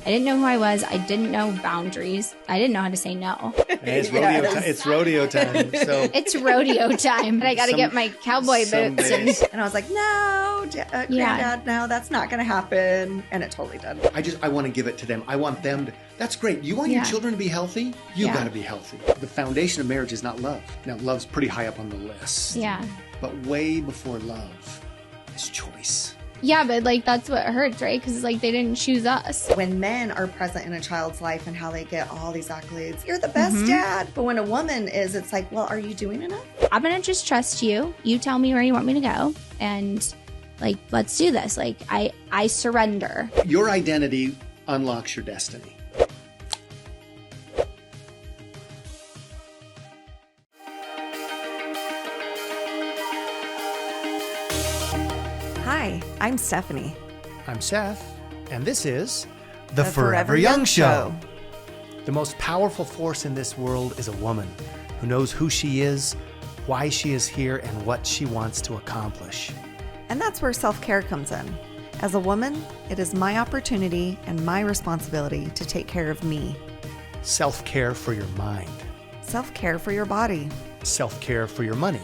I didn't know who I was. I didn't know boundaries. I didn't know how to say no. It's rodeo time. It's rodeo time. So It's rodeo time. And I got to get my cowboy boots. And I was like, no, Granddad, no, that's not going to happen. And it totally did. I want to give it to them. I want them to, that's great. You want your children to be healthy? You got to be healthy. The foundation of marriage is not love. Now, love's pretty high up on the list. Yeah. But way before love is choice. Yeah, but like that's what hurts, right? Because it's like they didn't choose us. When men are present in a child's life and how they get all these accolades, you're the best dad. But when a woman is, it's like, well, are you doing enough? I'm going to just trust you. You tell me where you want me to go. And like, let's do this. Like, I surrender. Your identity unlocks your destiny. Hi, I'm Stephanie. I'm Seth, and this is The Forever Young Show. The most powerful force in this world is a woman who knows who she is, why she is here, and what she wants to accomplish. And that's where self-care comes in. As a woman, it is my opportunity and my responsibility to take care of me. Self-care for your mind. Self-care for your body. Self-care for your money.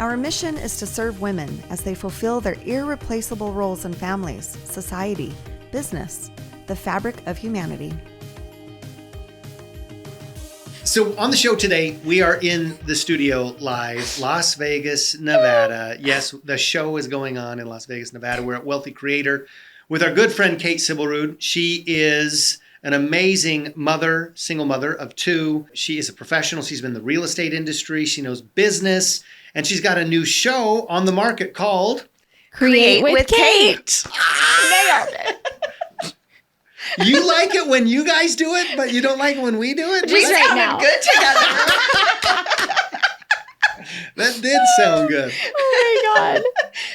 Our mission is to serve women as they fulfill their irreplaceable roles in families, society, business, the fabric of humanity. So on the show today, we are in the studio live, Las Vegas, Nevada. Yes, the show is going on in Las Vegas, Nevada. We're at Wealthy Creator with our good friend, Kate Sybilrud. She is an amazing mother, single mother of two. She is a professional. She's been in the real estate industry. She knows business. And she's got a new show on the market called Create with Kate. Nailed it. You like it when you guys do it, but you don't like it when we do it? Just right now. Good together. That did sound good. Oh my God.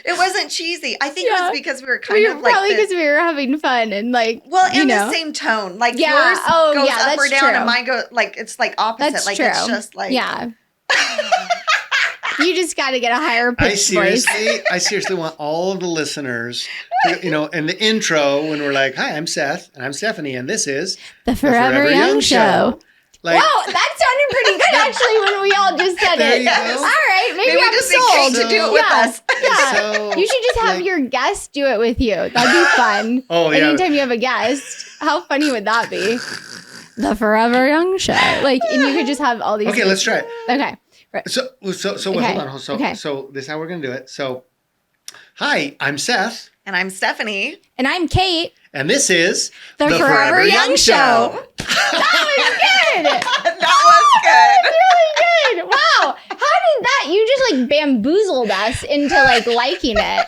It wasn't cheesy. I think it was because we were kind We of were like probably because we were having fun and like, in the same tone. Like Yeah. yours Oh, goes yeah, up or that's down true. and mine goes like it's like opposite. that's like true. it's just like yeah. You just got to get a higher pitched voice. I seriously want all of the listeners to, in the intro when we're like, hi, I'm Seth and I'm Stephanie and this is The Forever Young Show. Like, Wow, that sounded pretty good actually when we all just said There it. you go. All right, maybe we I'm just need sold. Kate to do it with us. Yeah. So, You should just have like- your guest do it with you. That'd be fun. Oh, yeah. Anytime you have a guest, how funny would that be? The Forever Young Show. Like, and you could just have all these. Okay, let's try it. Okay. Right. So Okay. hold on. So Okay. this is how we're going to do it. So, hi, I'm Seth And I'm Stephanie. And I'm Kate. and this is The Forever Young Show. That was good. That was good. Really good. Wow. How did that? You just like bamboozled us into like liking it.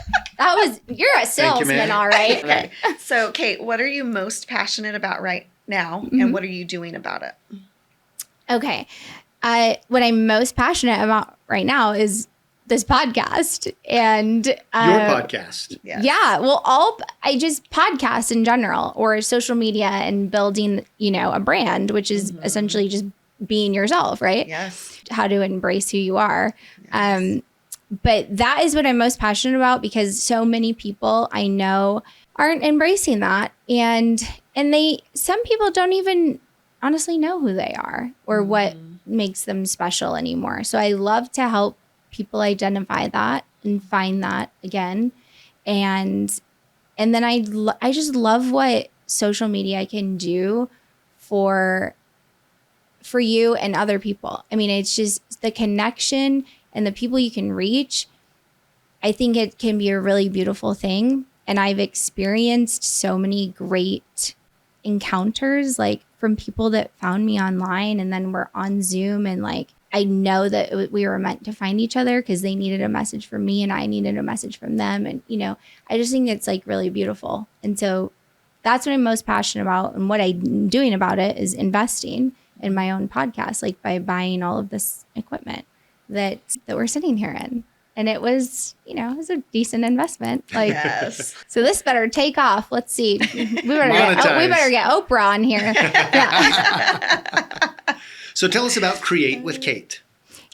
You're a salesman, ma'am. all right. Okay. So, Kate, what are you most passionate about right now? And what are you doing about it? Okay. What I'm most passionate about right now is this podcast and your podcast. Yes. yeah, well, I just podcast in general or social media and building, a brand, which is essentially just being yourself, right? Yes. How to embrace who you are. Yes. But that is what I'm most passionate about because so many people I know aren't embracing that. And some people don't even honestly know who they are or what makes them special anymore. So I love to help people identify that and find that again. And then I just love what social media can do for you and other people. I mean, it's just the connection and the people you can reach. I think it can be a really beautiful thing. And I've experienced so many great encounters, like from people that found me online and then were on Zoom. And like, I know that we were meant to find each other because they needed a message from me and I needed a message from them. And, I just think it's like really beautiful. And so that's what I'm most passionate about. And what I'm doing about it is investing in my own podcast, like by buying all of this equipment that we're sitting here in. And it was, it was a decent investment. Like, Yes. so this better take off. Let's see. We better Monetize. get Oprah on here. Yeah. So tell us about Create with Kate.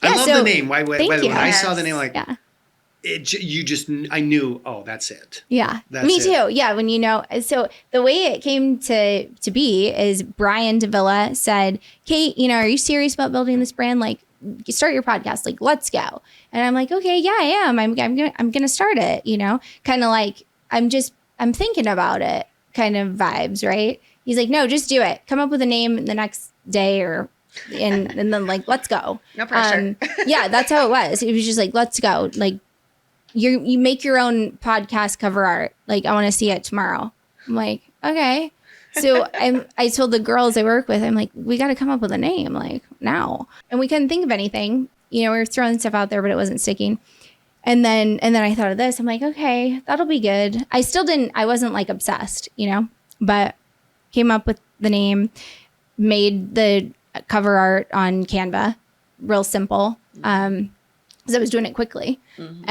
Yeah, I love so the name. Why thank when you. I saw the Yes. name, like, Yeah. I knew, oh, that's it. Yeah, That's me it. too. Yeah, when you know, so the way it came to be is Brian Davila said, "Kate, are you serious about building this brand? Like, start your podcast. Like, let's go." And I'm like, "Okay, yeah, I am. I'm gonna start it." Kind of like I'm thinking about it, kind of vibes, right? He's like, "No, just do it. Come up with a name the next day and then like, let's go." No pressure. Yeah, that's how it was. It was just like, let's go. Like, you make your own podcast cover art. Like, I want to see it tomorrow. I'm like, okay. So I told the girls I work with, I'm like, we got to come up with a name like now. And we couldn't think of anything. We were throwing stuff out there, but it wasn't sticking. And then I thought of this. I'm like, okay, that'll be good. I wasn't like obsessed, but came up with the name, made the cover art on Canva, real simple. Because I was doing it quickly. Mm-hmm.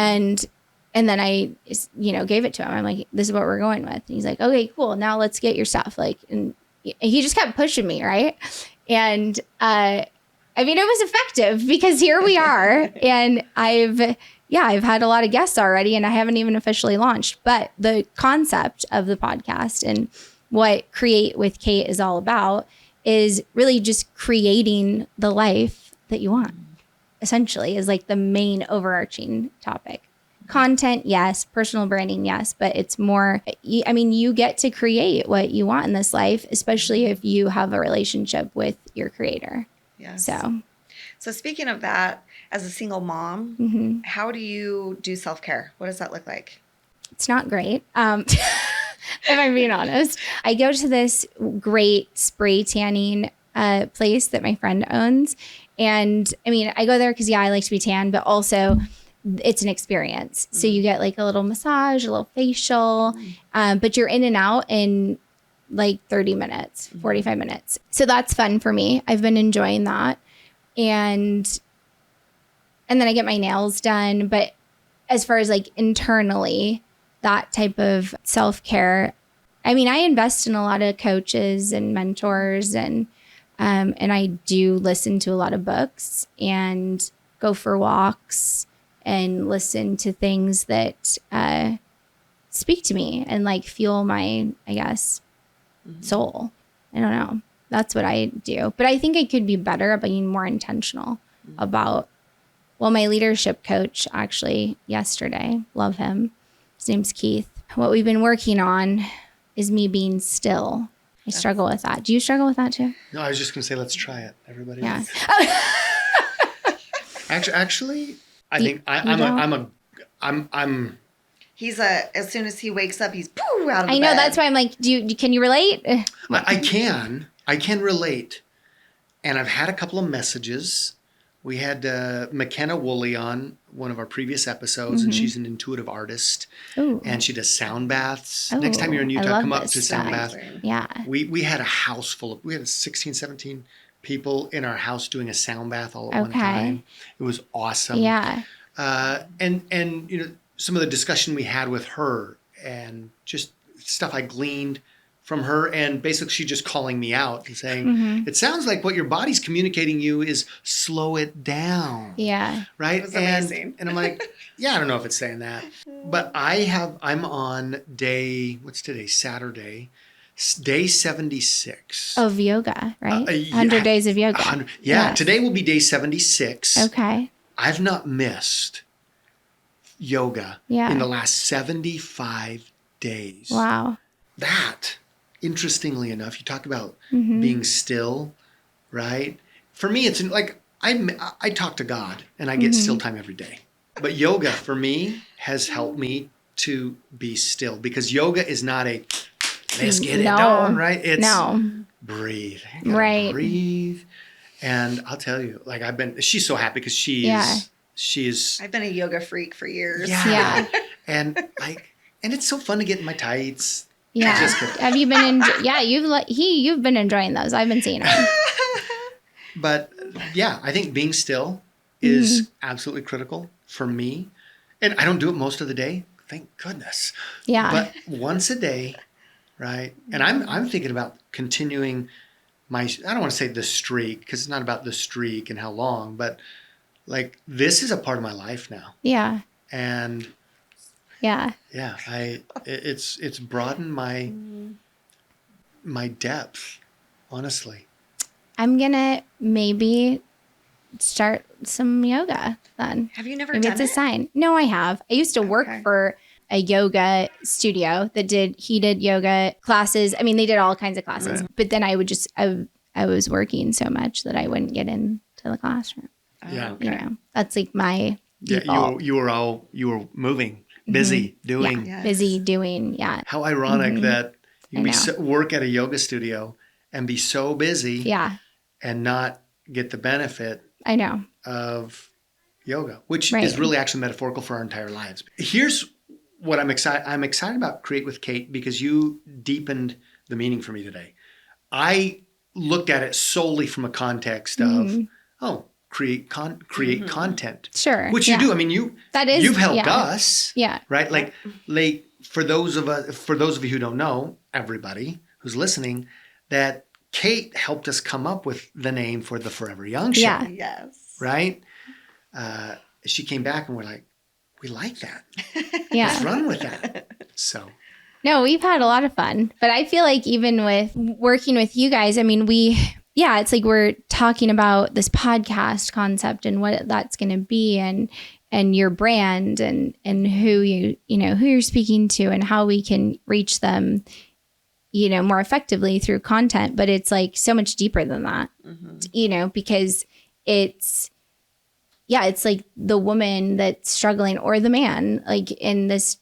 And then I, gave it to him. I'm like, this is what we're going with. And he's like, okay, cool. Now let's get your stuff. Like, and he just kept pushing me. Right. And, it was effective because here we are. And I've had a lot of guests already and I haven't even officially launched, but the concept of the podcast and what Create with Kate is all about is really just creating the life that you want. Essentially is like the main overarching topic. Content, yes. Personal branding, yes. But it's more, you get to create what you want in this life, especially if you have a relationship with your creator. Yes. So speaking of that, as a single mom, mm-hmm. How do you do self-care? What does that look like? It's not great. If I'm being honest, I go to this great spray tanning place that my friend owns. And I go there because, I like to be tan, but also it's an experience. Mm-hmm. So you get like a little massage, a little facial, but you're in and out in like 30 minutes, 45 minutes. So that's fun for me. I've been enjoying that. And then I get my nails done. But as far as like internally, that type of self-care, I invest in a lot of coaches and mentors and I do listen to a lot of books and go for walks and listen to things that speak to me and like fuel my, soul. I don't know. That's what I do. But I think I could be better at being more intentional about, my leadership coach actually yesterday, love him. His name's Keith. What we've been working on is me being still. I struggle with that. Do you struggle with that too? No, I was just going to say, let's try it, everybody. Yeah. Actually, I think I'm. He's as soon as he wakes up, he's out of the I know bed. that's why I'm like, can you relate? I can relate, and I've had a couple of messages. We had McKenna Woolley on one of our previous episodes, and she's an intuitive artist. Ooh. And she does sound baths. Next time you're in Utah, come up to sound bath. Yeah. We had a house full of 16, 17 people in our house doing a sound bath all at one time. It was awesome. Yeah. And some of the discussion we had with her and just stuff I gleaned from her, and basically she just calling me out and saying, it sounds like what your body's communicating you is slow it down. Yeah. Right? It was amazing. And I'm like, I don't know if it's saying that. But I'm on what's today? Saturday. Day 76. Of yoga, right? 100 days of yoga. Yes. Today will be day 76. Okay. I've not missed yoga in the last 75 days. Wow. That, interestingly enough, you talk about being still, right? For me, it's like I talk to God and I get still time every day. But yoga for me has helped me to be still, because yoga is not let's get it done, right? It's breathe. Right. Breathe. And I'll tell you, like she's so happy because she's I've been a yoga freak for years. Yeah. and it's so fun to get in my tights. Yeah. Have you been you've been enjoying those. I've been seeing them. But I think being still is absolutely critical for me. And I don't do it most of the day. Thank goodness. Yeah. But once a day, right? And I'm thinking about continuing I don't want to say the streak, because it's not about the streak and how long, but like this is a part of my life now. Yeah. And Yeah. yeah, it's broadened my depth, honestly. I'm going to maybe start some yoga then. Have you never Maybe done it's a it? sign. No, I have. I used to work Okay. for a yoga studio that did heated yoga classes. I mean, they did all kinds of classes, but then I would just, I was working so much that I wouldn't get into the classroom. Yeah. Okay. You know, that's like my Yeah, default. you were moving, busy, doing. Yeah. Yes. Busy doing. Yeah. How ironic that you I can know. work at a yoga studio and be so busy Yeah. and not get the benefit I know. of yoga, which Right. is really actually metaphorical for our entire lives. Here's what I'm excited. I'm excited about Create with Kate because you deepened the meaning for me today. I looked at it solely from a context of, create content. Sure. Which yeah. you do. I mean, you've helped us. Yeah. Right? Like for those of you who don't know, everybody who's listening, that Kate helped us come up with the name for the Forever Young show. Yeah. Yes. Right? She came back and we're like, we like that. Yeah. Let's run with that. So No, we've had a lot of fun, but I feel like even with working with you guys, I mean, it's like we're talking about this podcast concept and what that's going to be and your brand and who who you're speaking to and how we can reach them, more effectively through content. But it's like so much deeper than that, because it's like the woman that's struggling or the man, like in this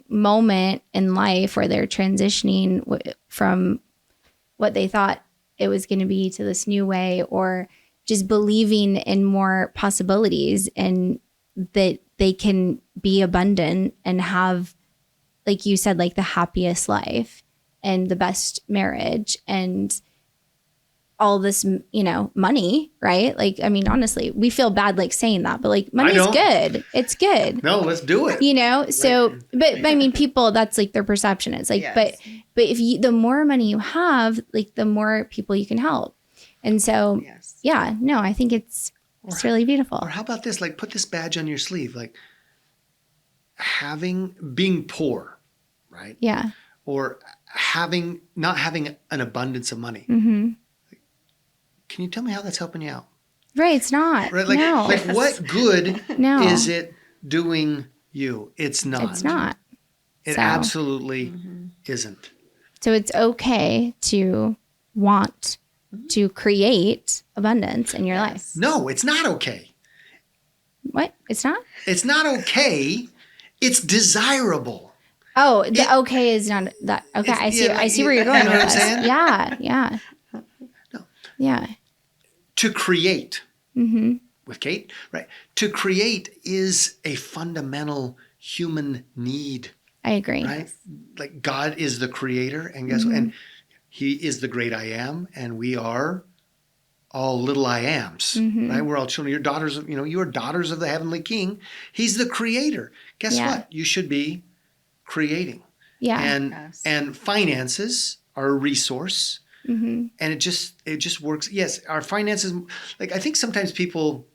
moment in life where they're transitioning from what they thought it was going to be to this new way, or just believing in more possibilities and that they can be abundant and have, like you said, like the happiest life and the best marriage and all this, money, right? Like, I mean, honestly, we feel bad like saying that, but like money's good. It's good. no, let's do it. So, but I mean, people, that's like their perception. It's like, Yes. but if the more money you have, like the more people you can help. And so, Yes. yeah, no, I think it's really beautiful. Or how about this? Like put this badge on your sleeve, like being poor, right? Yeah. Or not having an abundance of money. Mm-hmm. Can you tell me how that's helping you out? Right. It's not. Right? Like, no. like what good No. is it doing you? It's not. It's not. It So- absolutely isn't. So it's okay to want to create abundance in your life. No, it's not okay. What? It's not? It's not okay. It's desirable. Oh, the okay is not that. Okay, I see. I see where you're going you know with what I'm this. saying? Yeah, yeah, No. yeah. To create Mm-hmm. with Kate, right? To create is a fundamental human need, I agree. right? Like God is the creator, and guess what? And He is the great I am, and we are all little I ams, right? We're all children. You're daughters of, you are daughters of the heavenly King. He's the creator. Guess Yeah. what? You should be creating. Yeah. And finances are a resource. Mm-hmm. And it just works. Yes, our finances, like I think sometimes people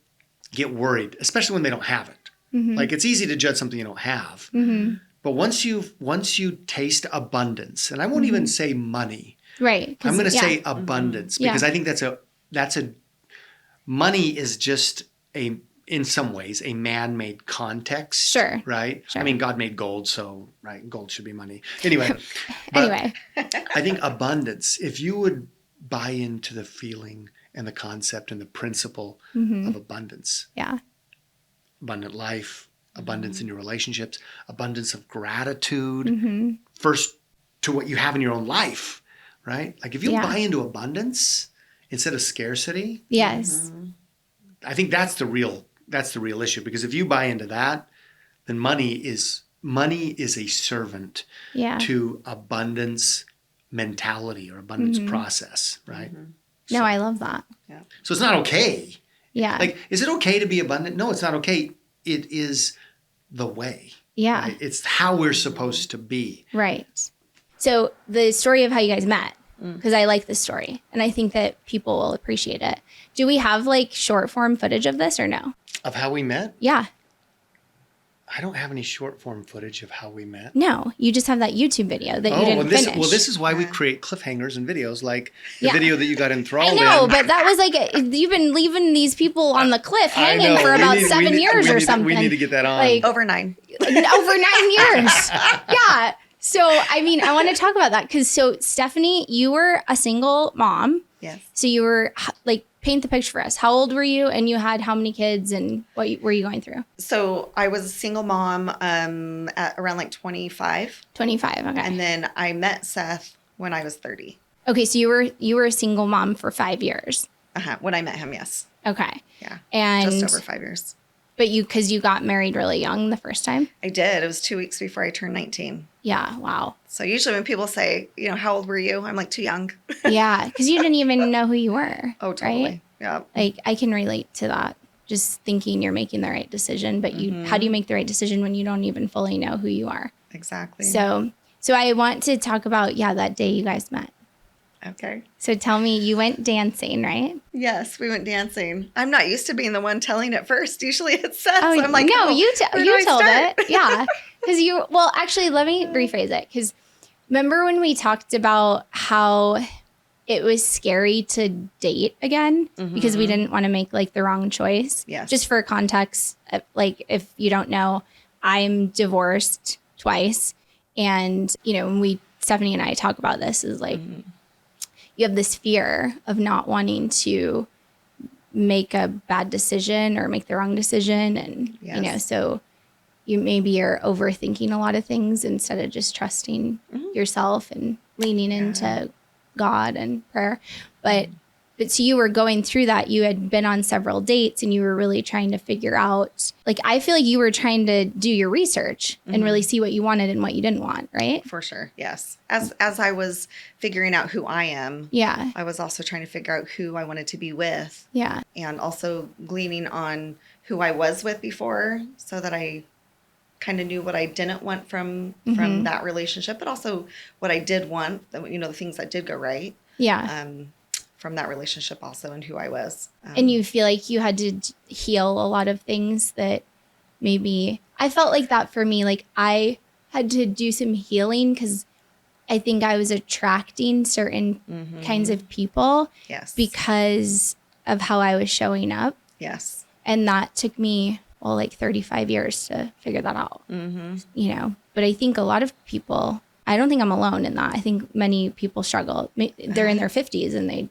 get worried, especially when they don't have it. Mm-hmm. Like it's easy to judge something you don't have. Mm-hmm. But once you taste abundance, and I won't even say money, Right. I'm going to say abundance because I think that's a money is just in some ways a man-made context. Sure. Right? Sure. I mean, God made gold, so right, gold should be money. Anyway. Anyway. I think abundance, if you would buy into the feeling and the concept and the principle of abundance, Yeah. abundant life, abundance in your relationships, abundance of gratitude, first to what you have in your own life, right? Like if you buy into abundance instead of scarcity, Yes. I think that's the real issue, because if you buy into that, then money is a servant Yeah. to abundance mentality or abundance process, right? No, I love that. So it's not okay. Yeah. Like, is it okay to be abundant? No, it's not okay. It is the way. Yeah. Right? It's how we're supposed to be. Right. So the story of how you guys met, because I like this story and I think that people will appreciate it. Do we have like short form footage of this or no? Of how we met? Yeah. I don't have any short form footage of how we met. No, you just have that YouTube video that you didn't finish. Well, this is why we create cliffhangers and videos like the video that you got enthralled in. I know, but that was like, you've been leaving these people on the cliff hanging for about 7 years or something. We need to get that on. Like, Over 9. Over 9 years. Yeah. So, I mean, I want to talk about that because Stephanie, you were a single mom. Yes. So you were like, paint the picture for us. How old were you and you had how many kids and what were you going through? So I was a single mom at around like 25. 25, okay. And then I met Seth when I was 30. Okay, so you were a single mom for 5 years. When I met him, yes. Okay. Yeah. And just over 5 years. But because you got married really young the first time? I did. It was 2 weeks before I turned 19. Yeah, wow. So usually when people say, how old were you? I'm like, too young. Yeah, because you didn't even know who you were. Oh, totally. Right? Yeah. Like, I can relate to that. Just thinking you're making the right decision, but how do you make the right decision when you don't even fully know who you are? Exactly. So I want to talk about, that day you guys met. Okay. So tell me, you went dancing, right? Yes, we went dancing. I'm not used to being the one telling it first. Usually it's Seth. Oh, so I'm like, no, you told start? it. Yeah. Because actually, let me rephrase it. Because remember when we talked about how it was scary to date again because we didn't want to make like the wrong choice? Yes. Just for context, like if you don't know, I'm divorced twice. And, when Stephanie and I talk about this is like, you have this fear of not wanting to make a bad decision or make the wrong decision. And, so maybe you're overthinking a lot of things instead of just trusting yourself and leaning into God and prayer. But so you were going through that. You had been on several dates and you were really trying to figure out, like, I feel like you were trying to do your research and really see what you wanted and what you didn't want, right? For sure. Yes. As I was figuring out who I am, I was also trying to figure out who I wanted to be with. Yeah. And also gleaning on who I was with before so that I kind of knew what I didn't want from that relationship, but also what I did want, the things that did go right. Yeah. From that relationship also and who I was. And you feel like you had to heal a lot of things that maybe I felt like that for me. Like I had to do some healing because I think I was attracting certain kinds of people because of how I was showing up. Yes. And that took me, like 35 years to figure that out, But I think a lot of people, I don't think I'm alone in that. I think many people struggle. They're in their 50s and they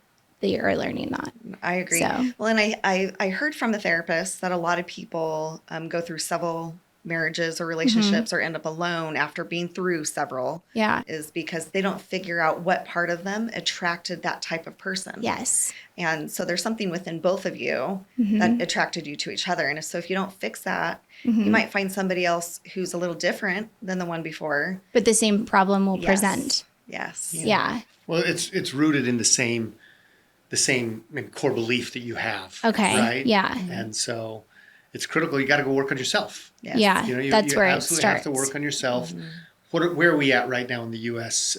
are learning that. I agree. So. Well, and I heard from the therapist that a lot of people go through several marriages or relationships or end up alone after being through several. Yeah. Is because they don't figure out what part of them attracted that type of person. Yes. And so there's something within both of you that attracted you to each other. And so if you don't fix that, you might find somebody else who's a little different than the one before. But the same problem will present. Yes. Yeah. Well, it's rooted in the same core belief that you have. Okay. Right? Yeah. And so it's critical. You got to go work on yourself. Yes. Yeah. That's you where it absolutely starts. have to work on yourself. Where are we at right now in the U.S.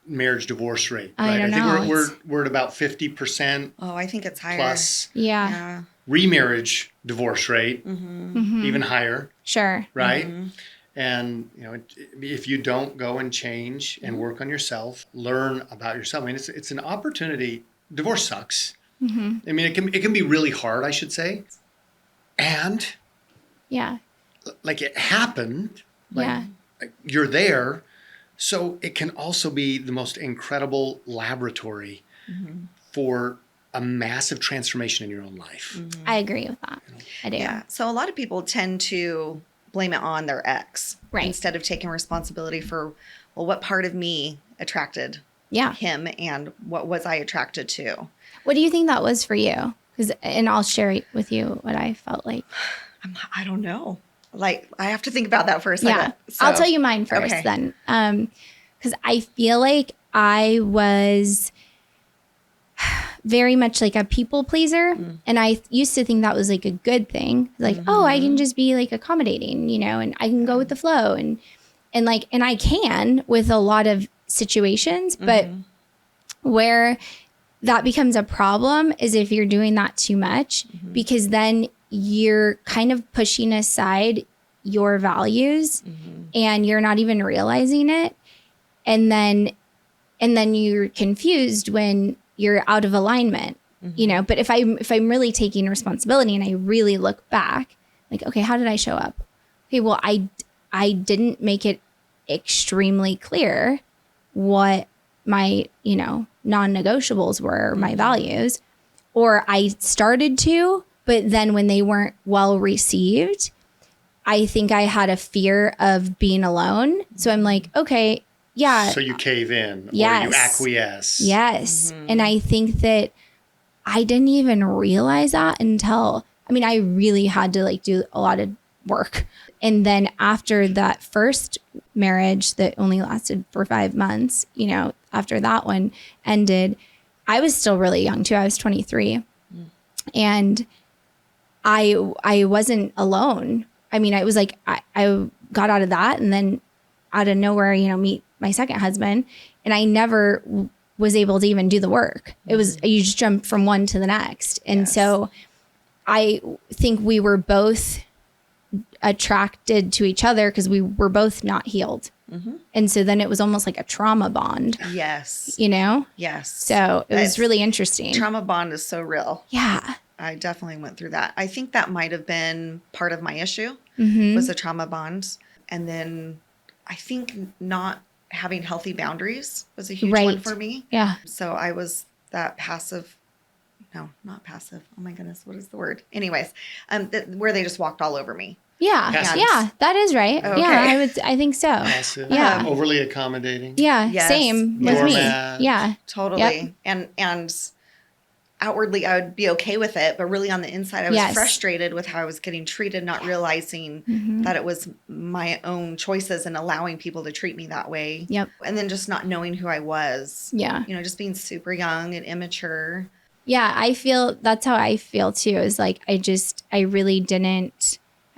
Marriage divorce rate? I don't know. I think we're at about 50%. Oh, I think it's higher. Plus Yeah. remarriage divorce rate, even higher. Sure. Right. And, if you don't go and change and work on yourself, learn about yourself. I mean, it's an opportunity. Divorce sucks. I mean, it can be really hard, I should say. And like it happened, like you're there. So it can also be the most incredible laboratory for a massive transformation in your own life. I agree with that. I do. Yeah. So a lot of people tend to blame it on their ex instead of taking responsibility for, what part of me attracted him and what was I attracted to? What do you think that was for you? And I'll share with you what I felt like. I don't know. Like, I have to think about that for a second. Yeah. I'll tell you mine first then. Because I feel like I was very much like a people pleaser. And I used to think that was like a good thing. Like, I can just be like accommodating, and I can go with the flow. And I can with a lot of situations, but where that becomes a problem is if you're doing that too much, because then you're kind of pushing aside your values and you're not even realizing it. And then you're confused when you're out of alignment, you know, but if I'm really taking responsibility and I really look back, like, okay, how did I show up? Okay, well, I didn't make it extremely clear what my, you know, non-negotiables were, my values, or I started to, but then when they weren't well received, I think I had a fear of being alone. So I'm like, okay, yeah. So you cave in or Yes. you acquiesce. Yes. And I think that I didn't even realize that until, I mean, I really had to like do a lot of work. And then after that first marriage that only lasted for 5 months, you know, after that one ended, I was still really young too. I was 23. And I wasn't alone. I mean, I was like, I got out of that and then out of nowhere, you know, meet my second husband. And I never was able to even do the work. It was, you just jump from one to the next. And so I think we were both attracted to each other because we were both not healed. And so then it was almost like a trauma bond. Yes. You know? Yes. So it was really interesting. Trauma bond is so real. Yeah. I definitely went through that. I think that might have been part of my issue was the trauma bond. And then I think not having healthy boundaries was a huge one for me. Yeah. So I was that passive. No, not passive. Oh my goodness. What is the word? Anyways, where they just walked all over me. Yeah. Passive. Yeah. That is right. Okay. Yeah. I think so. Passive. Yeah. Overly accommodating. Yeah. Yes. Same with me. Doormat. Yeah. Totally. And outwardly I would be okay with it, but really on the inside I was frustrated with how I was getting treated, not realizing that it was my own choices and allowing people to treat me that way. Yep. And then just not knowing who I was. Yeah. You know, just being super young and immature. Yeah. I feel that's how I feel too, is like, I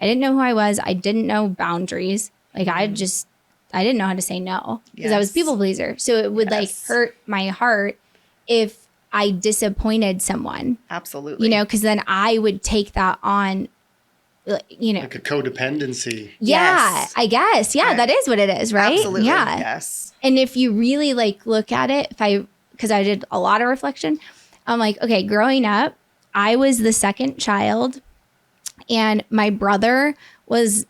didn't know who I was. I didn't know boundaries. Like I didn't know how to say no because I was a people pleaser. So it would like hurt my heart if I disappointed someone. Absolutely. You know, because then I would take that on, you know. Like a codependency. Yeah, Yes. I guess. Yeah, that is what it is, right? Absolutely. Yeah. Yes. And if you really like look at it, because I did a lot of reflection, I'm like, okay, growing up, I was the second child and my brother was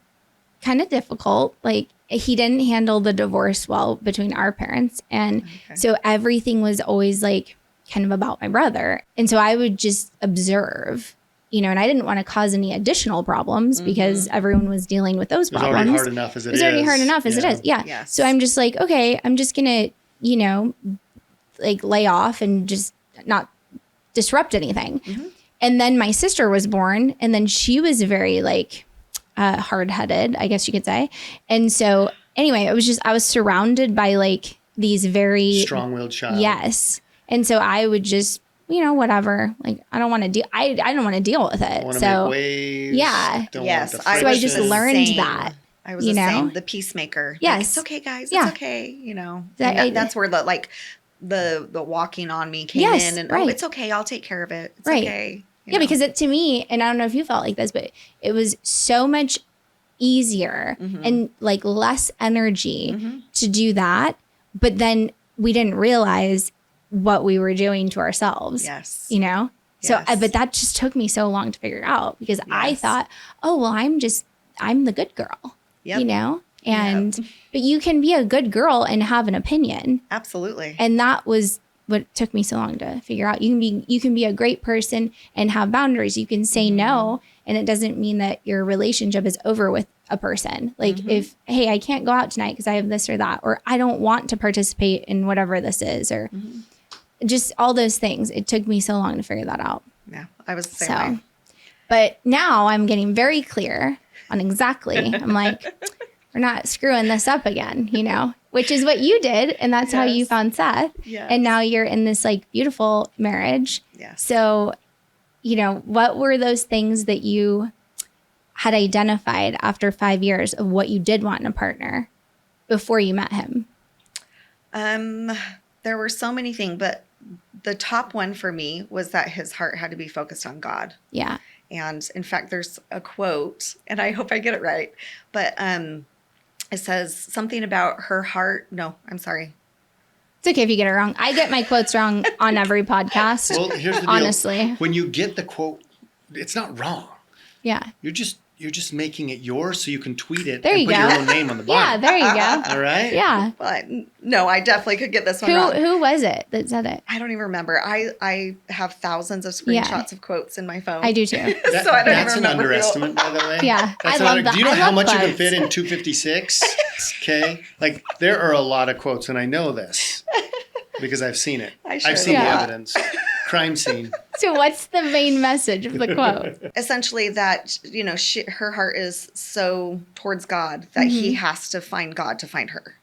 kind of difficult. Like he didn't handle the divorce well between our parents. And so everything was always like kind of about my brother. And so I would just observe, you know, and I didn't want to cause any additional problems because everyone was dealing with those problems. It was already hard enough as it is. It was already hard enough as it is. Yeah. Yes. So I'm just like, okay, I'm just going to, you know, like lay off and just not disrupt anything. And then my sister was born and then she was very like hard-headed, I guess you could say. And so anyway, I was surrounded by like these very strong-willed child. Yes. And so I would just, you know, whatever. Like I don't want to deal. I don't want to deal with it. Want to So make waves. yeah. Don't Yes. want the So I just friction. learned that. I was you the know? same, the peacemaker. Yes. Like, it's okay, guys. Yeah. It's okay. You know, That- and that's where the walking on me came Yes, in and right. it's okay. I'll take care of it. It's Right. okay. You Yeah, know? because to me, and I don't know if you felt like this, but it was so much easier and like less energy to do that. But then we didn't realize what we were doing to ourselves. Yes. You know? So, Yes. but that just took me so long to figure out because I Yes. thought, oh, well, I'm the good girl, Yep. you know? And, but you can be a good girl and have an opinion. Absolutely. And that was what took me so long to figure out. You can be a great person and have boundaries. You can say no, and it doesn't mean that your relationship is over with a person. Like if, hey, I can't go out tonight because I have this or that, or I don't want to participate in whatever this is, or just all those things. It took me so long to figure that out. Yeah. I was the same way. But now I'm getting very clear on exactly. I'm like, we're not screwing this up again, you know, which is what you did. And that's how you Yes. found Seth. Yes. And now you're in this like beautiful marriage. Yes. So, you know, what were those things that you had identified after 5 years of what you did want in a partner before you met him? There were so many things, but the top one for me was that his heart had to be focused on God. Yeah. And in fact, there's a quote, and I hope I get it right, but it says something about her heart. No, I'm sorry. It's okay if you get it wrong. I get my quotes wrong on every podcast. Well, here's the deal. Honestly. When you get the quote, it's not wrong. Yeah. You're just making it yours so you can tweet it There and you put go. your own name on the bottom. Yeah, there you go. All right? Yeah. But no, I definitely could get this one wrong. Who was it that said it? I don't even remember. I have thousands of screenshots of quotes in my phone. I do too. So I don't That's even an remember. underestimate, by the way. Yeah, That's I love that. Do you know I how love much you can quotes. fit in 256? Okay? Like, there are a lot of quotes, and I know this because I've seen it. I've seen the Yeah. evidence. Crime scene. So what's the main message of the quote? Essentially that, her heart is so towards God that he has to find God to find her.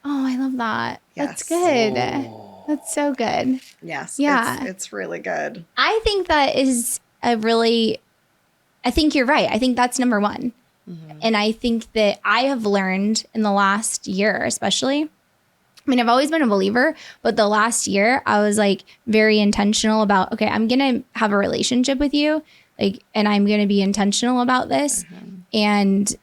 Oh, I love that. That's Yes. good. Oh. That's so good. Yes. Yeah. It's really good. I think that is I think you're right. I think that's number one. And I think that I have learned in the last year, especially, I mean, I've always been a believer, but the last year I was like very intentional about, okay, I'm going to have a relationship with you, like, and I'm going to be intentional about this. And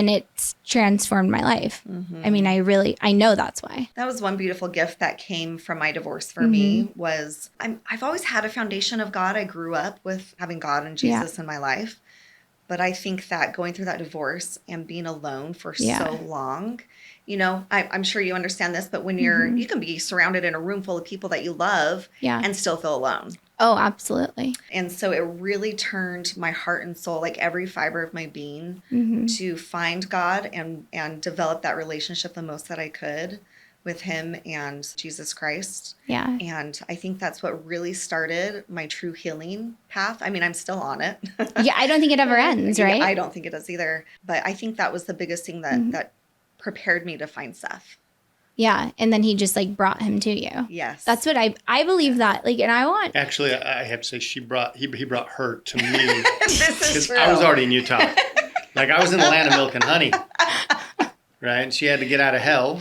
it's transformed my life. I mean, I know that's why. That was one beautiful gift that came from my divorce for me was I've always had a foundation of God. I grew up with having God and Jesus in my life. But I think that going through that divorce and being alone for so long, I'm sure you understand this, but when you can be surrounded in a room full of people that you love and still feel alone. Oh, absolutely. And so it really turned my heart and soul, like every fiber of my being, to find God and develop that relationship the most that I could with him and Jesus Christ. Yeah. And I think that's what really started my true healing path. I mean, I'm still on it. Yeah, I don't think it ever ends, right? I don't think it does either. But I think that was the biggest thing that prepared me to find Seth. Yeah. And then he just like brought him to you. Yes. That's what I believe that. Like, and I want. Actually, I have to say he brought her to me This is because true. I was already in Utah. Like, I was in the land of milk and honey. Right? And she had to get out of hell.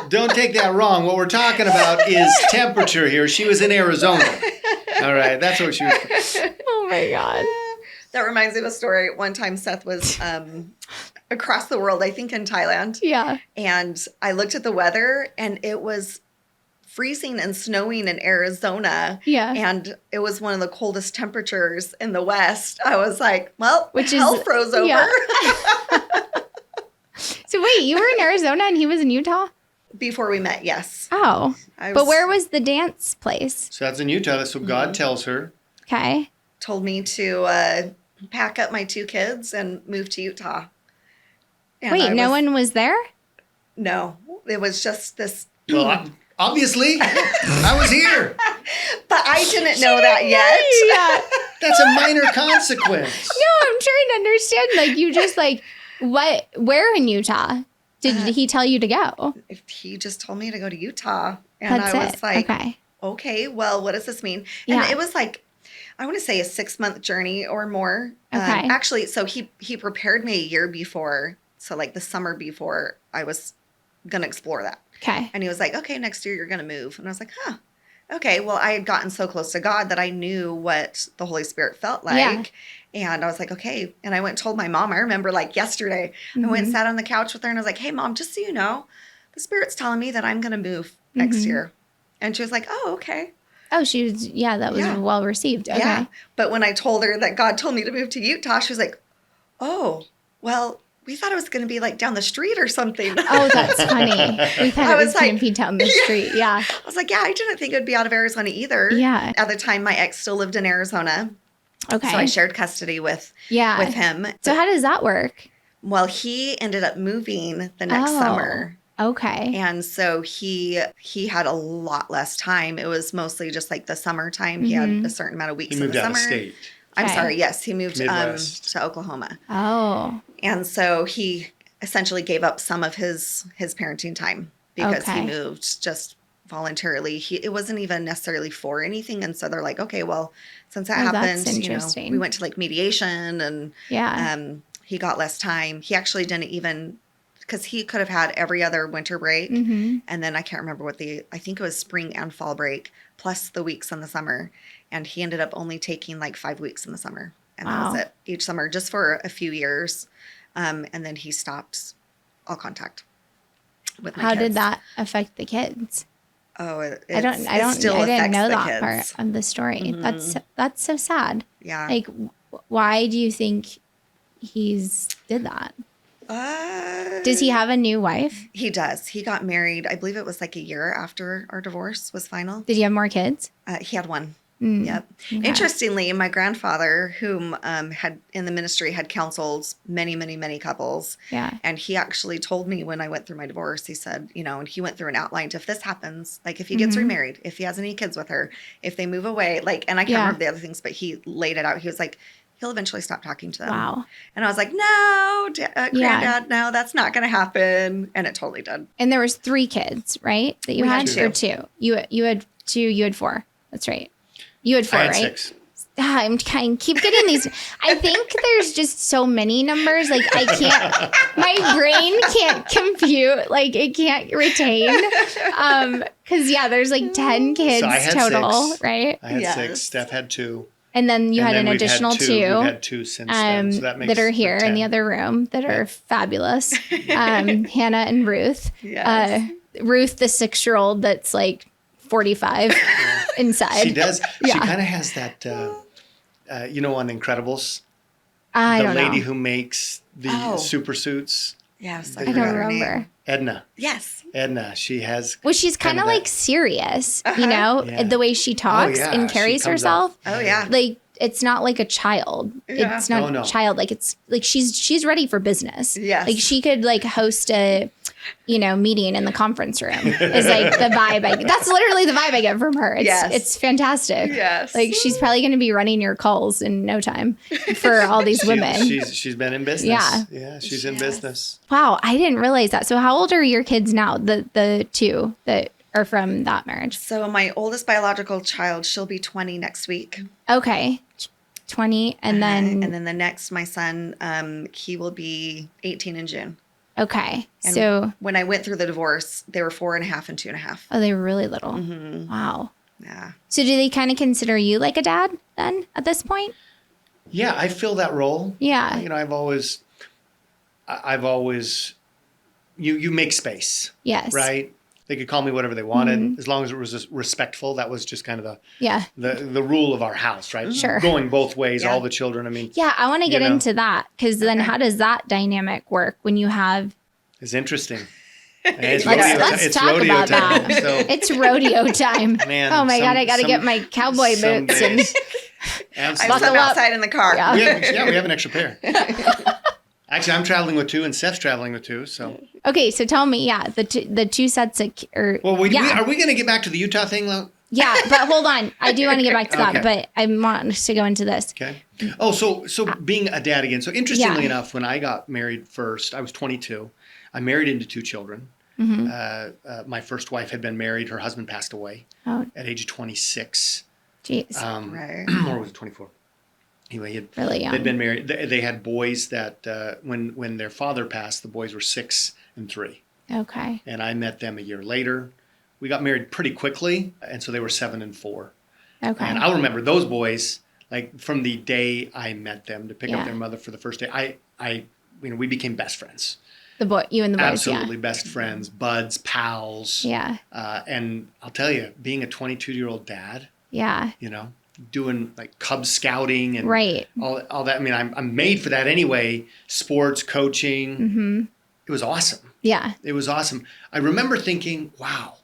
Don't take that wrong. What we're talking about is temperature here. She was in Arizona. All right. That's what she was. Oh my God. That reminds me of a story. One time Seth was across the world, I think in Thailand. Yeah. And I looked at the weather and it was freezing and snowing in Arizona. Yeah. And it was one of the coldest temperatures in the West. I was like, well, Which hell is- froze over. yeah. So wait, you were in Arizona and he was in Utah? Before we met, yes. Oh. I But where was the dance place? So that's in Utah. That's what God tells her. Okay. told me to pack up my 2 kids and move to Utah. And Wait, no one was there? No, it was just this. Well, obviously, I was here. But I didn't know that yet. Yeah. That's a minor consequence. No, I'm trying to understand. Like, you just like, where in Utah did he tell you to go? If he just told me to go to Utah. And That's I was it. like, Okay. okay, well, what does this mean? Yeah. And it was like, I want to say a 6-month journey or more. Okay. Actually, so he prepared me a year before. So like the summer before I was going to explore that. Okay. And he was like, okay, next year you're going to move. And I was like, huh. Okay. Well, I had gotten so close to God that I knew what the Holy Spirit felt like. Yeah. And I was like, okay. And I went and told my mom, I remember like yesterday, I went and sat on the couch with her and I was like, hey, Mom, just so you know, the Spirit's telling me that I'm going to move next year. And she was like, oh, okay. Oh, she was, that was well received. Okay. Yeah. But when I told her that God told me to move to Utah, she was like, oh, well, we thought it was going to be like down the street or something. Oh, that's funny. We thought I it was was going like- to be down the street. Yeah. I was like, yeah, I didn't think it would be out of Arizona either. Yeah. At the time, my ex still lived in Arizona. Okay. So I shared custody with him. So how does that work? Well, he ended up moving the next Oh. summer. Okay. And so he had a lot less time. It was mostly just like the summertime. He had a certain amount of weeks He moved in the out summer. of state. I'm Okay. sorry. Yes, he moved Midwest. to Oklahoma. Oh. And so he essentially gave up some of his parenting time because he Okay. moved just voluntarily. It wasn't even necessarily for anything. And so they're like, okay, well, since that Oh, that's happened, interesting. we went to like mediation and Yeah. he got less time. He actually didn't even because he could have had every other winter break. Mm-hmm. And then I can't remember I think it was spring and fall break, plus the weeks in the summer. And he ended up only taking like 5 weeks in the summer. And that was it each summer, just for a few years. And then he stopped all contact with my How kids. did that affect the kids? Oh, I didn't know that part of the story. Mm-hmm. That's so sad. Yeah. Like, why do you think did that? Does he have a new wife? He does. He got married, I believe it was like a year after our divorce was final. Did he have more kids? He had one. Mm. Yep. Okay. Interestingly, my grandfather, whom had in the ministry, had counseled many, many, many couples. Yeah. And he actually told me when I went through my divorce, he said, and he went through and outlined, if this happens, like if he gets remarried, if he has any kids with her, if they move away, like, and I can't remember the other things, but he laid it out. He was like, he'll eventually stop talking to them. Wow. And I was like, no, Granddad, no, that's not going to happen. And it totally did. And there was 3 kids, right? That you had, or 2? You had 2. You had 4. That's right. You had 4, I had right? 6. I'm trying. Keep getting these. I think there's just so many numbers. Like I can't. My brain can't compute. Like it can't retain. Because there's like 10 kids So I had total, 6. right? I had Yes. 6. Steph had 2. And then you had an we've additional had 2. We've had 2 since then. So that makes that are here in the 10. other room that are fabulous. Hannah and Ruth. Yes. Ruth, the 6-year-old that's like 45 inside. She does. Yeah. She kind of has that, on Incredibles, I the don't lady know. who makes the super suits, Yes. I don't remember. Edna. Yes. Edna. She has. Well, she's kind of that- like serious, Yeah. the way she talks yeah, and she carries comes herself. Oh, yeah. Like it's not like a child. Yeah. It's not Oh, no. child. Like it's like she's ready for business. Yes. Like she could like host a, meeting in the conference room. Is like the vibe. That's literally the vibe I get from her. It's fantastic. Yes. Like she's probably going to be running your calls in no time for all these women. She's been in business. Yeah. Yeah. She's in business. Wow, I didn't realize that. So how old are your kids now? The 2 that are from that marriage. So my oldest biological child, she'll be 20 next week. Okay. 20 and then And then the next, my son, he will be 18 in June. okay. And So when I went through the divorce, they were 4.5 and 2.5. they were really little. Wow. Yeah. So do they kind of consider you like a dad then at this point? Yeah, I fill that role. Yeah. I've always, you make space. Yes. Right? They could call me whatever they wanted, as long as it was just respectful. That was just kind of Yeah. the rule of our house, right? Sure. Going both ways, Yeah. all the children. I mean, Yeah, I want to get You know. into that because then how does that dynamic work when you have it's interesting. And it's let's it's talk rodeo about time. that. So, It's rodeo time. Man, oh my God, I got to some- get my cowboy some boots and days- I absolutely. have some up. outside in the car. Yeah. We have an extra pair. Actually, I'm traveling with 2, and Steph's traveling with 2. So, Okay, so tell me, the 2 sets of are we going to get back to the Utah thing, though? Yeah, but hold on. I do want to get back to that, Okay. but I want to go into this. Okay. Oh, so being a dad again. So interestingly Yeah. enough, when I got married first, I was 22. I married into 2 children. Mm-hmm. My first wife had been married. Her husband passed away Oh, at age 26. jeez. Right. Or was it 24? Anyway, Really young. they'd been married. They had boys that when their father passed, the boys were 6 and 3. Okay. And I met them a year later. We got married pretty quickly, and so they were 7 and 4. Okay. And I'll remember those boys, like from the day I met them to pick Yeah. up their mother for the first day. We became best friends. You and the boys, Absolutely best friends, buds, pals. Yeah. And I'll tell you, being a 22-year-old dad, Yeah. doing like Cub Scouting and Right. all that. I mean, I'm made for that anyway. Sports, coaching. Mm-hmm. It was awesome. Yeah. It was awesome. I remember thinking, wow,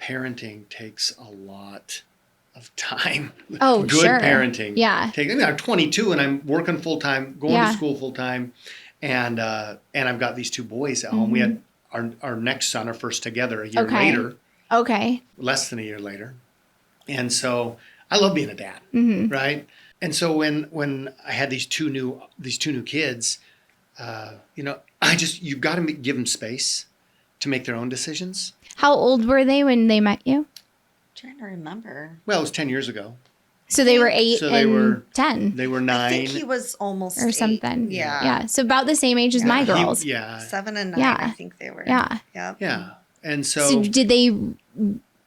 parenting takes a lot of time. Oh, Good sure. parenting. Yeah. I'm 22 and I'm working full time, going Yeah. to school full time, and I've got these 2 boys at home. We had our next son, our first together, a year Mm-hmm. Okay. later, Okay. less than a year later, and so I love being a dad, Mm-hmm. right? And so when I had these two new kids, you've got to give them space to make their own decisions. How old were they when they met you? Trying to remember. Well, it was 10 years ago. So they were 8 So and 10 They were 9. I think he was almost or 8. something. Yeah. Yeah. So about the same age as my girls. 7 and 9, Yeah. I think they were. Yeah. Yep. Yeah. And So did they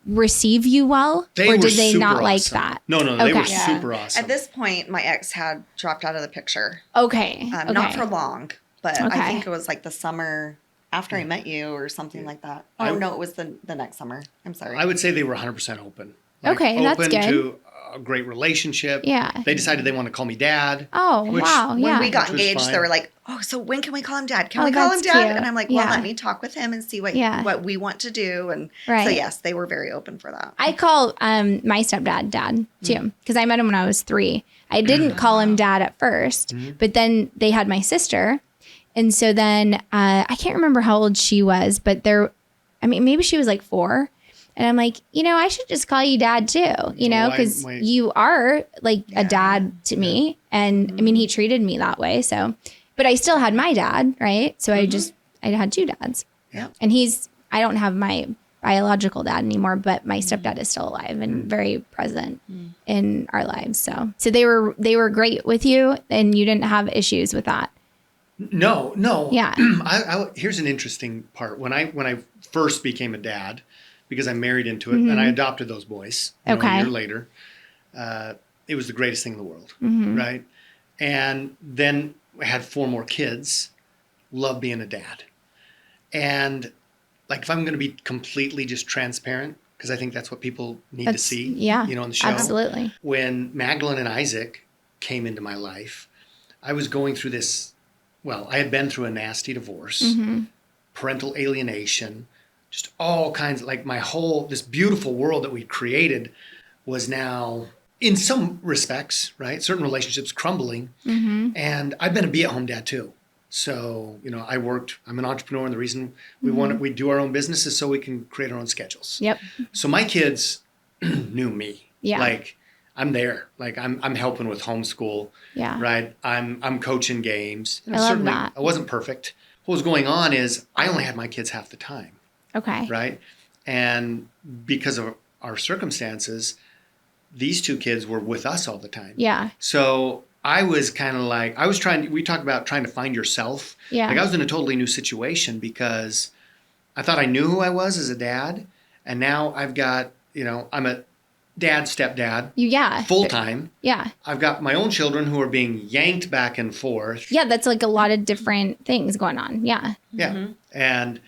receive you well? they Or were did they super not like awesome. that? No, they were Okay. Yeah. super awesome. At this point, my ex had dropped out of the picture. Okay. Okay. Not for long, but Okay. I think it was like the summer after I met you or something like that. Oh, no, it was the next summer. I'm sorry. I would say they were 100% open. Okay, that's open good. to a great relationship. Yeah. They decided they want to call me dad. Oh, Which- wow. when Yeah. we got Which was engaged, fine. they were like, "Oh, so when can we call him dad? Can Oh, we call him that's dad?" cute. And I'm like, "Well, Yeah. let me talk with him and see what Yeah. we want to do." And so Right. yes, they were very open for that. I call my stepdad dad too, because I met him when I was 3. I didn't call him dad at first, but then they had my sister. And so then I can't remember how old she was, but maybe she was like 4. And I'm like, I should just call you dad too, because you are like a dad to me. And I mean, he treated me that way. So, but I still had my dad, right? So I had 2 dads. Yeah. And I don't have my biological dad anymore, but my stepdad is still alive and very present in our lives. So they were great with you, and you didn't have issues with that. No. Yeah. Here's an interesting part. When I first became a dad, because I married into it and I adopted those boys a year later, it was the greatest thing in the world, right? And then I had 4 more kids. Love being a dad. And like, if I'm going to be completely just transparent, because I think that's what people need to see, on the show. Absolutely. When Magdalene and Isaac came into my life, I was going through this. Well, I had been through a nasty divorce, parental alienation, just all kinds of, like, this beautiful world that we created was now, in some respects, right? Certain relationships crumbling. And I've been a be-at-home dad too. So, I'm an entrepreneur, and the reason we do our own business is so we can create our own schedules. Yep. So my kids knew me. Yeah. Like, I'm there. Like, I'm helping with homeschool. Yeah. Right. I'm coaching games. And I love certainly that. I wasn't perfect. What was going on is I only had my kids half the time. Okay. Right. And because of our circumstances, these 2 kids were with us all the time. Yeah. So I was kind of like, we talk about trying to find yourself. Yeah. Like, I was in a totally new situation because I thought I knew who I was as a dad. And now I've got, I'm a dad, stepdad. Yeah. Full time. Yeah. I've got my own children who are being yanked back and forth. Yeah. That's like a lot of different things going on. Yeah. Yeah. And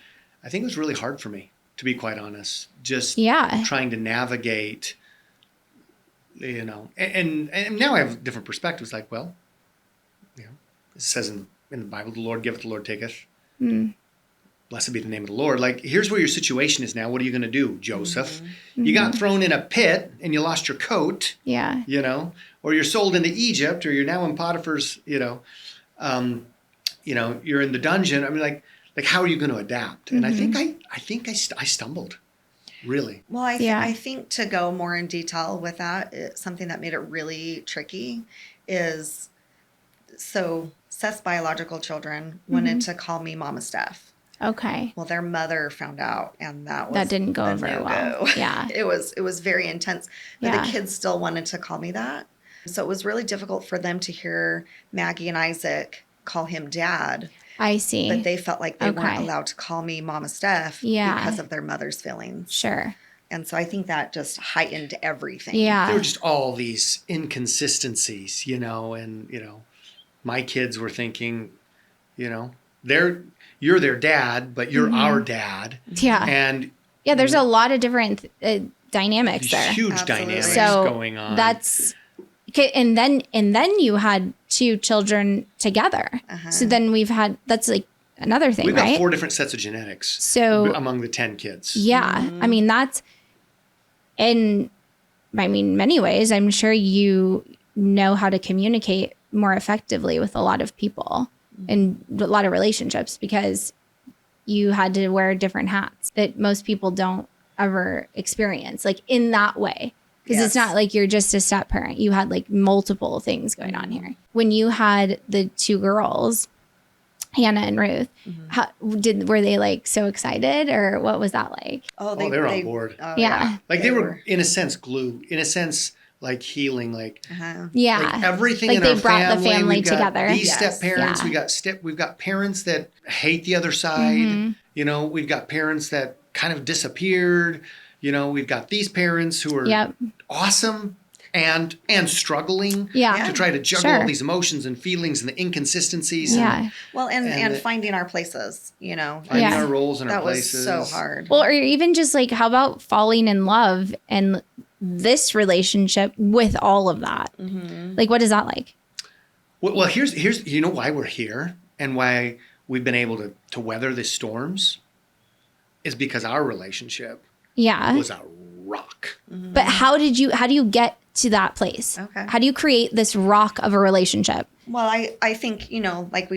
I think it was really hard for me, to be quite honest. Just trying to navigate, and now I have different perspectives. Like, well, it says in the Bible, the Lord giveth, the Lord taketh. Blessed be the name of the Lord. Like, here's where your situation is now. What are you going to do, Joseph? You got thrown in a pit and you lost your coat. Yeah. Or you're sold into Egypt, or you're now in Potiphar's, you're in the dungeon. I mean, like how are you going to adapt? And I think I stumbled, really. Well, I think to go more in detail with that, something that made it really tricky is, so Seth's biological children wanted to call me Mama Steph. Okay. Well, their mother found out, and that didn't go very well. Yeah. It was very intense. But Yeah. the kids still wanted to call me that. So it was really difficult for them to hear Maggie and Isaac call him dad. I see. But they felt like they weren't allowed to call me Mama Steph because of their mother's feelings. Sure. And so I think that just heightened everything. Yeah. There were just all these inconsistencies, and, my kids were thinking, you're their dad, but you're our dad. Yeah. And there's a lot of different dynamics there. Huge Absolutely. dynamics So going on. that's okay. And then you had 2 children together. So then that's like another thing, We've right? got 4 different sets of genetics among the 10 kids. Yeah. I mean, that's, in many ways, I'm sure you know how to communicate more effectively with a lot of people and a lot of relationships, because you had to wear different hats that most people don't ever experience, like in that way. Because it's not like you're just a step parent. You had like multiple things going on here. When you had the 2 girls, Hannah and Ruth, were they like so excited, or what was that like? Oh, they were on board. Oh, Yeah. Like, they were, in a sense, glue. In a sense, like healing, like Yeah. like everything Like in they our brought family. the family We've got together. these Yes. step parents. Yeah. We've got parents that hate the other side. Mm-hmm. You know, we've got parents that kind of disappeared. You know, we've got these parents who are Yep. awesome and struggling Yeah. to try to juggle all Sure. these emotions and feelings and the inconsistencies. Yeah. Well, and And finding our places, you know. Finding Yeah. our roles and our That was places. so hard. Well, or even just like, how about falling in love and this relationship with all of that? Mm-hmm. Like, what is that like? Well, here's you know why we're here and why we've been able to weather the storms is because our relationship Yeah. was a rock. But how do you get to that place? Okay. How do you create this rock of a relationship? Well, I think, you know, like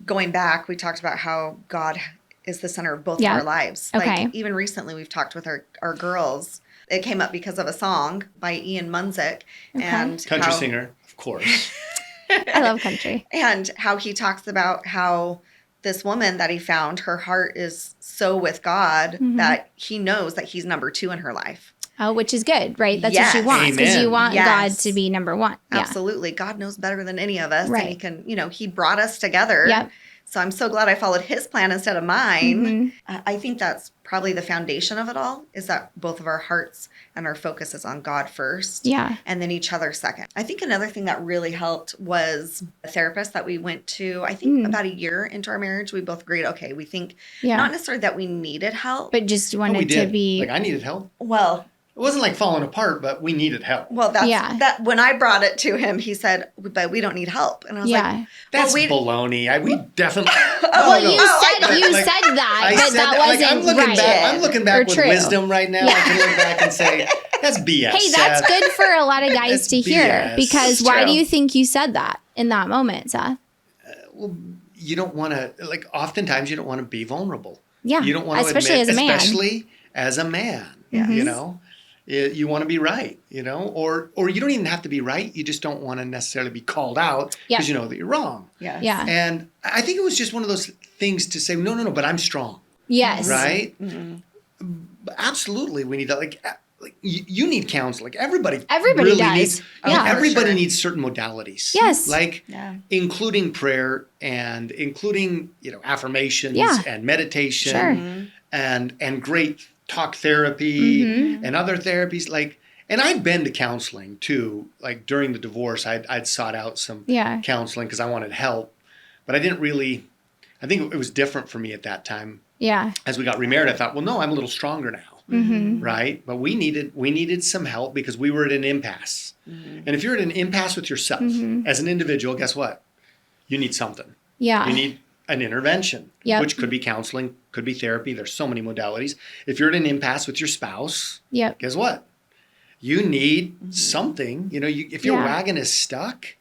going back, we talked about how God is the center of both Yeah. of our lives. Okay. Like even recently we've talked with our girls. It came up because of a song by Ian Munzik and Country how, singer, of course. I love country. and how he talks about how this woman that he found, her heart is so with God Mm-hmm. that he knows that he's number 2 in her life. Oh, which is good, right? That's what Yes. you want, because Amen. you want Yes. God to be number one. Yeah. Absolutely. God knows better than any of us. Right. And he can, you know, he brought us together. Yep. So I'm so glad I followed his plan instead of mine. Mhm. I think that's probably the foundation of it all, is that both of our hearts and our focus is on God first. Yeah. And then each other second. I think another thing that really helped was a therapist that we went to, I think about a year into our marriage. We both agreed, okay, we think Yeah. not necessarily that we needed help. But just Oh, wanted we to did. be. Like I needed help. well, It wasn't like falling apart, but we needed help. that's Yeah. that when I brought it to him, he said, but we don't need help. And I was Yeah. like, That's we baloney. We definitely. Well, you Like, said that, I but said that like, wasn't I'm looking right. back. I'm looking back Or with true. wisdom right now. I can look back and say that's BS. Hey, that's Seth. good for a lot of guys That's to hear. BS. Because It's why true. do you think you said that in that moment, Seth? Well, you don't want to like. Oftentimes, you don't want to be vulnerable. Yeah, You don't want to especially admit, as a man. especially as a man. Yes. You know, you want to be right. You know, or you don't even have to be right. You just don't want to necessarily be called out because Yeah. you know that you're wrong. yes. Yeah. And I think it was just one of those things to say, no, but I'm strong, Yes. right? Mm-hmm. But absolutely, we need that. Like you need counsel. Like everybody Everybody does. needs. Yeah. for Everybody sure. needs certain modalities. Yes. Like Yeah. including prayer and including affirmations Yeah. and meditation Sure. and great talk therapy Mm-hmm. and other therapies. Like, and I'd been to counseling too. Like during the divorce, I'd sought out some Yeah. counseling because I wanted help, but I didn't really. I think it was different for me at that time. Yeah. As we got remarried, I thought, well, no, I'm a little stronger now, Mm-hmm. right? But we needed some help because we were at an impasse. Mm-hmm. And if you're at an impasse with yourself Mm-hmm. as an individual, guess what? You need something. Yeah. You need an intervention, Yep. which could be counseling, could be therapy. There's so many modalities. If you're at an impasse with your spouse, Yep. guess what? You need something. If your Yeah. wagon is stuck,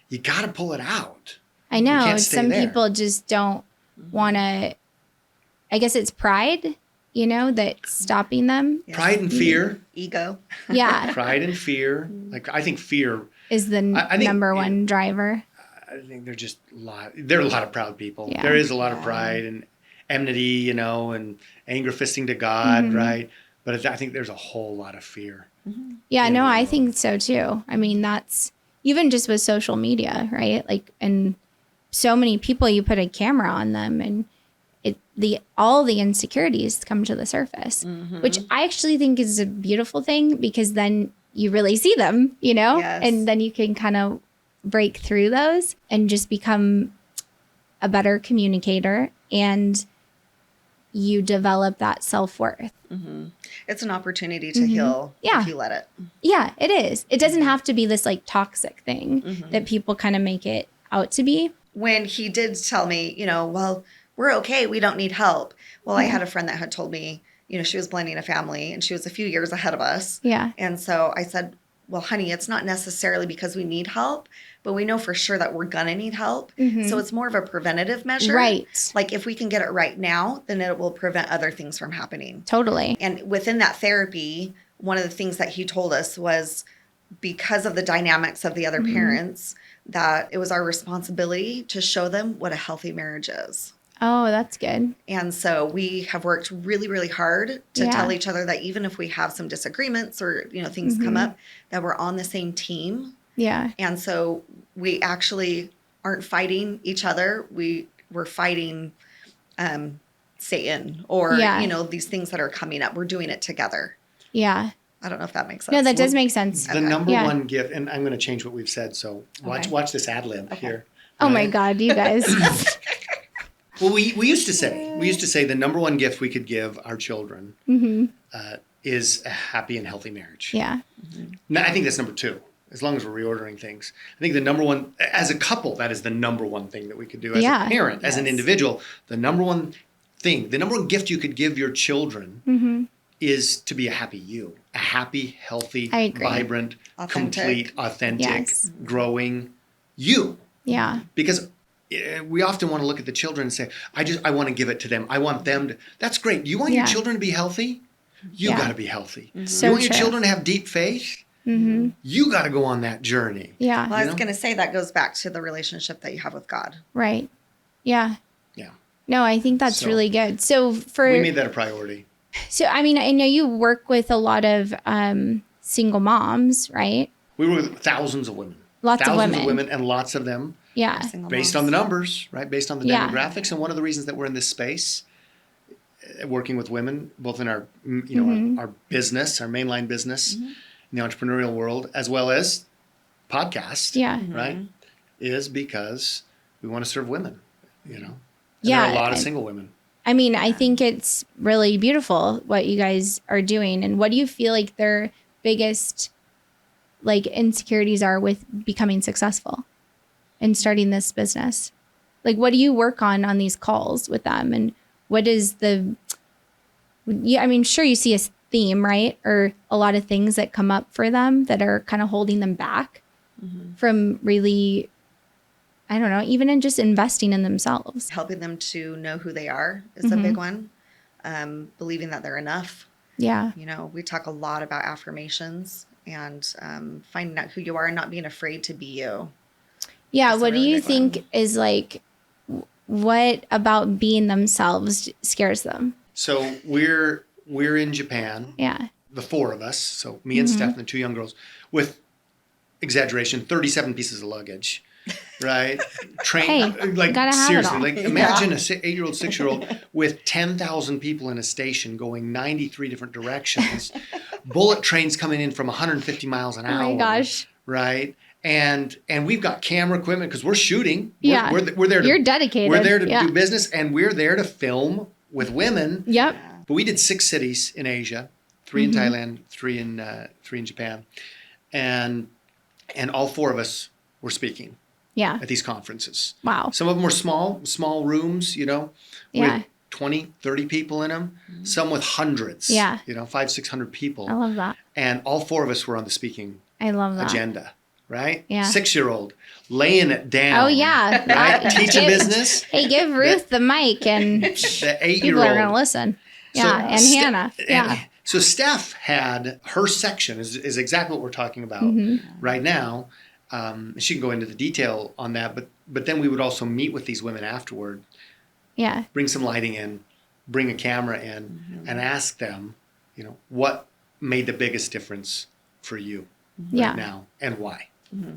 you got to pull it out. I know. can't stay Some there. people just don't want to. I guess it's pride, that's stopping them. Yes. Pride and fear. Ego. Yeah. Pride and fear. Like I think fear. Is the I think- number one driver. I think there are a lot of proud people. Yeah. There is a lot of pride and enmity, and anger fisting to God, Mm-hmm. right? But I think there's a whole lot of fear. Yeah, in no, the I world. think so too. I mean, that's even just with social media, right? Like, and so many people, you put a camera on them and all the insecurities come to the surface, which I actually think is a beautiful thing because then you really see them, Yes. and then you can kind of break through those and just become a better communicator, and you develop that self-worth. It's an opportunity to heal Yeah. if you let it. Yeah, it is. It doesn't have to be this like toxic thing that people kind of make it out to be. When he did tell me, well, we're okay. We don't need help. Well, I had a friend that had told me, she was blending a family and she was a few years ahead of us. Yeah. And so I said, well, honey, it's not necessarily because we need help, but we know for sure that we're going to need help. So it's more of a preventative measure. Right. Like if we can get it right now, then it will prevent other things from happening. Totally. And within that therapy, one of the things that he told us was because of the dynamics of the other parents, that it was our responsibility to show them what a healthy marriage is. Oh, that's good. And so we have worked really, really hard to Yeah. tell each other that even if we have some disagreements or, things come up, that we're on the same team. Yeah. And so we actually aren't fighting each other. We're fighting Satan or, Yeah. these things that are coming up. We're doing it together. Yeah. I don't know if that makes sense. No, that does make sense. The number one gift, and I'm going to change what we've said, so watch this ad lib here. Oh my God, you guys. Well, we used to say the number one gift we could give our children is a happy and healthy marriage. Yeah. Now, I think that's number two, as long as we're reordering things. I think the number one, as a couple, that is the number one thing that we could do as a parent, as an individual. The number one gift you could give your children is to be a happy you, a happy, healthy, vibrant, complete, authentic, growing you. Yeah. Because we often want to look at the children and say, I want to give it to them. I want them to, that's great. You want your children to be healthy? You got to be healthy. So you want your true. children to have deep faith? You got to go on that journey. Yeah. Well, I was going to say that goes back to the relationship that you have with God. Right. Yeah. Yeah. No, I think that's really good. So we made that a priority. So, I mean, I know you work with a lot of single moms, right? We were with thousands of women. Thousands of women. And lots of them. Yeah. Based on the numbers, right? Based on the demographics. And one of the reasons that we're in this space, working with women, both in our, our business, our mainline business, in the entrepreneurial world, as well as podcast, right? Is because we want to serve women, And there are a lot of single women. I mean, I think it's really beautiful what you guys are doing. And what do you feel like their biggest insecurities are with becoming successful and starting this business? What do you work on these calls with them? And what is sure you see a theme, right? Or a lot of things that come up for them that are kind of holding them back from really, I don't know, even in just investing in themselves. Helping them to know who they are is a big one. Believing that they're enough. Yeah. We talk a lot about affirmations and finding out who you are and not being afraid to be you. Yeah. That's what really do you big think is what about being themselves scares them? So we're in Japan. Yeah. The four of us, so me and Steph and the two young girls, with exaggeration, 37 pieces of luggage. Right? Hey, gotta have seriously, it all. Imagine a 8-year-old, 6-year-old with 10,000 people in a station going 93 different directions, bullet trains coming in from 150 miles an hour. Oh my gosh. Right? And we've got camera equipment because we're shooting. Yeah. We're there to, you're dedicated. We're there to do business, and we're there to film with women. Yep. But we did 6 cities in Asia, 3 in Thailand, 3 in Japan, and all 4 of us were speaking. Yeah. At these conferences. Wow. Some of them were small rooms, with 20, 30 people in them. Some with hundreds. Yeah. 500, 600 people. I love that. And all 4 of us were on the speaking I love that. agenda, right? Yeah. 6-year-old laying it down. Oh, yeah. Right? Teaching business. Hey, give Ruth the mic and The 8-year-old. people are going to listen. Yeah. And Hannah. Yeah. So Steph had her section is exactly what we're talking about right now. She can go into the detail on that, but then we would also meet with these women afterward. Yeah. Bring some lighting in, bring a camera in, and ask them, what made the biggest difference for you right now and why.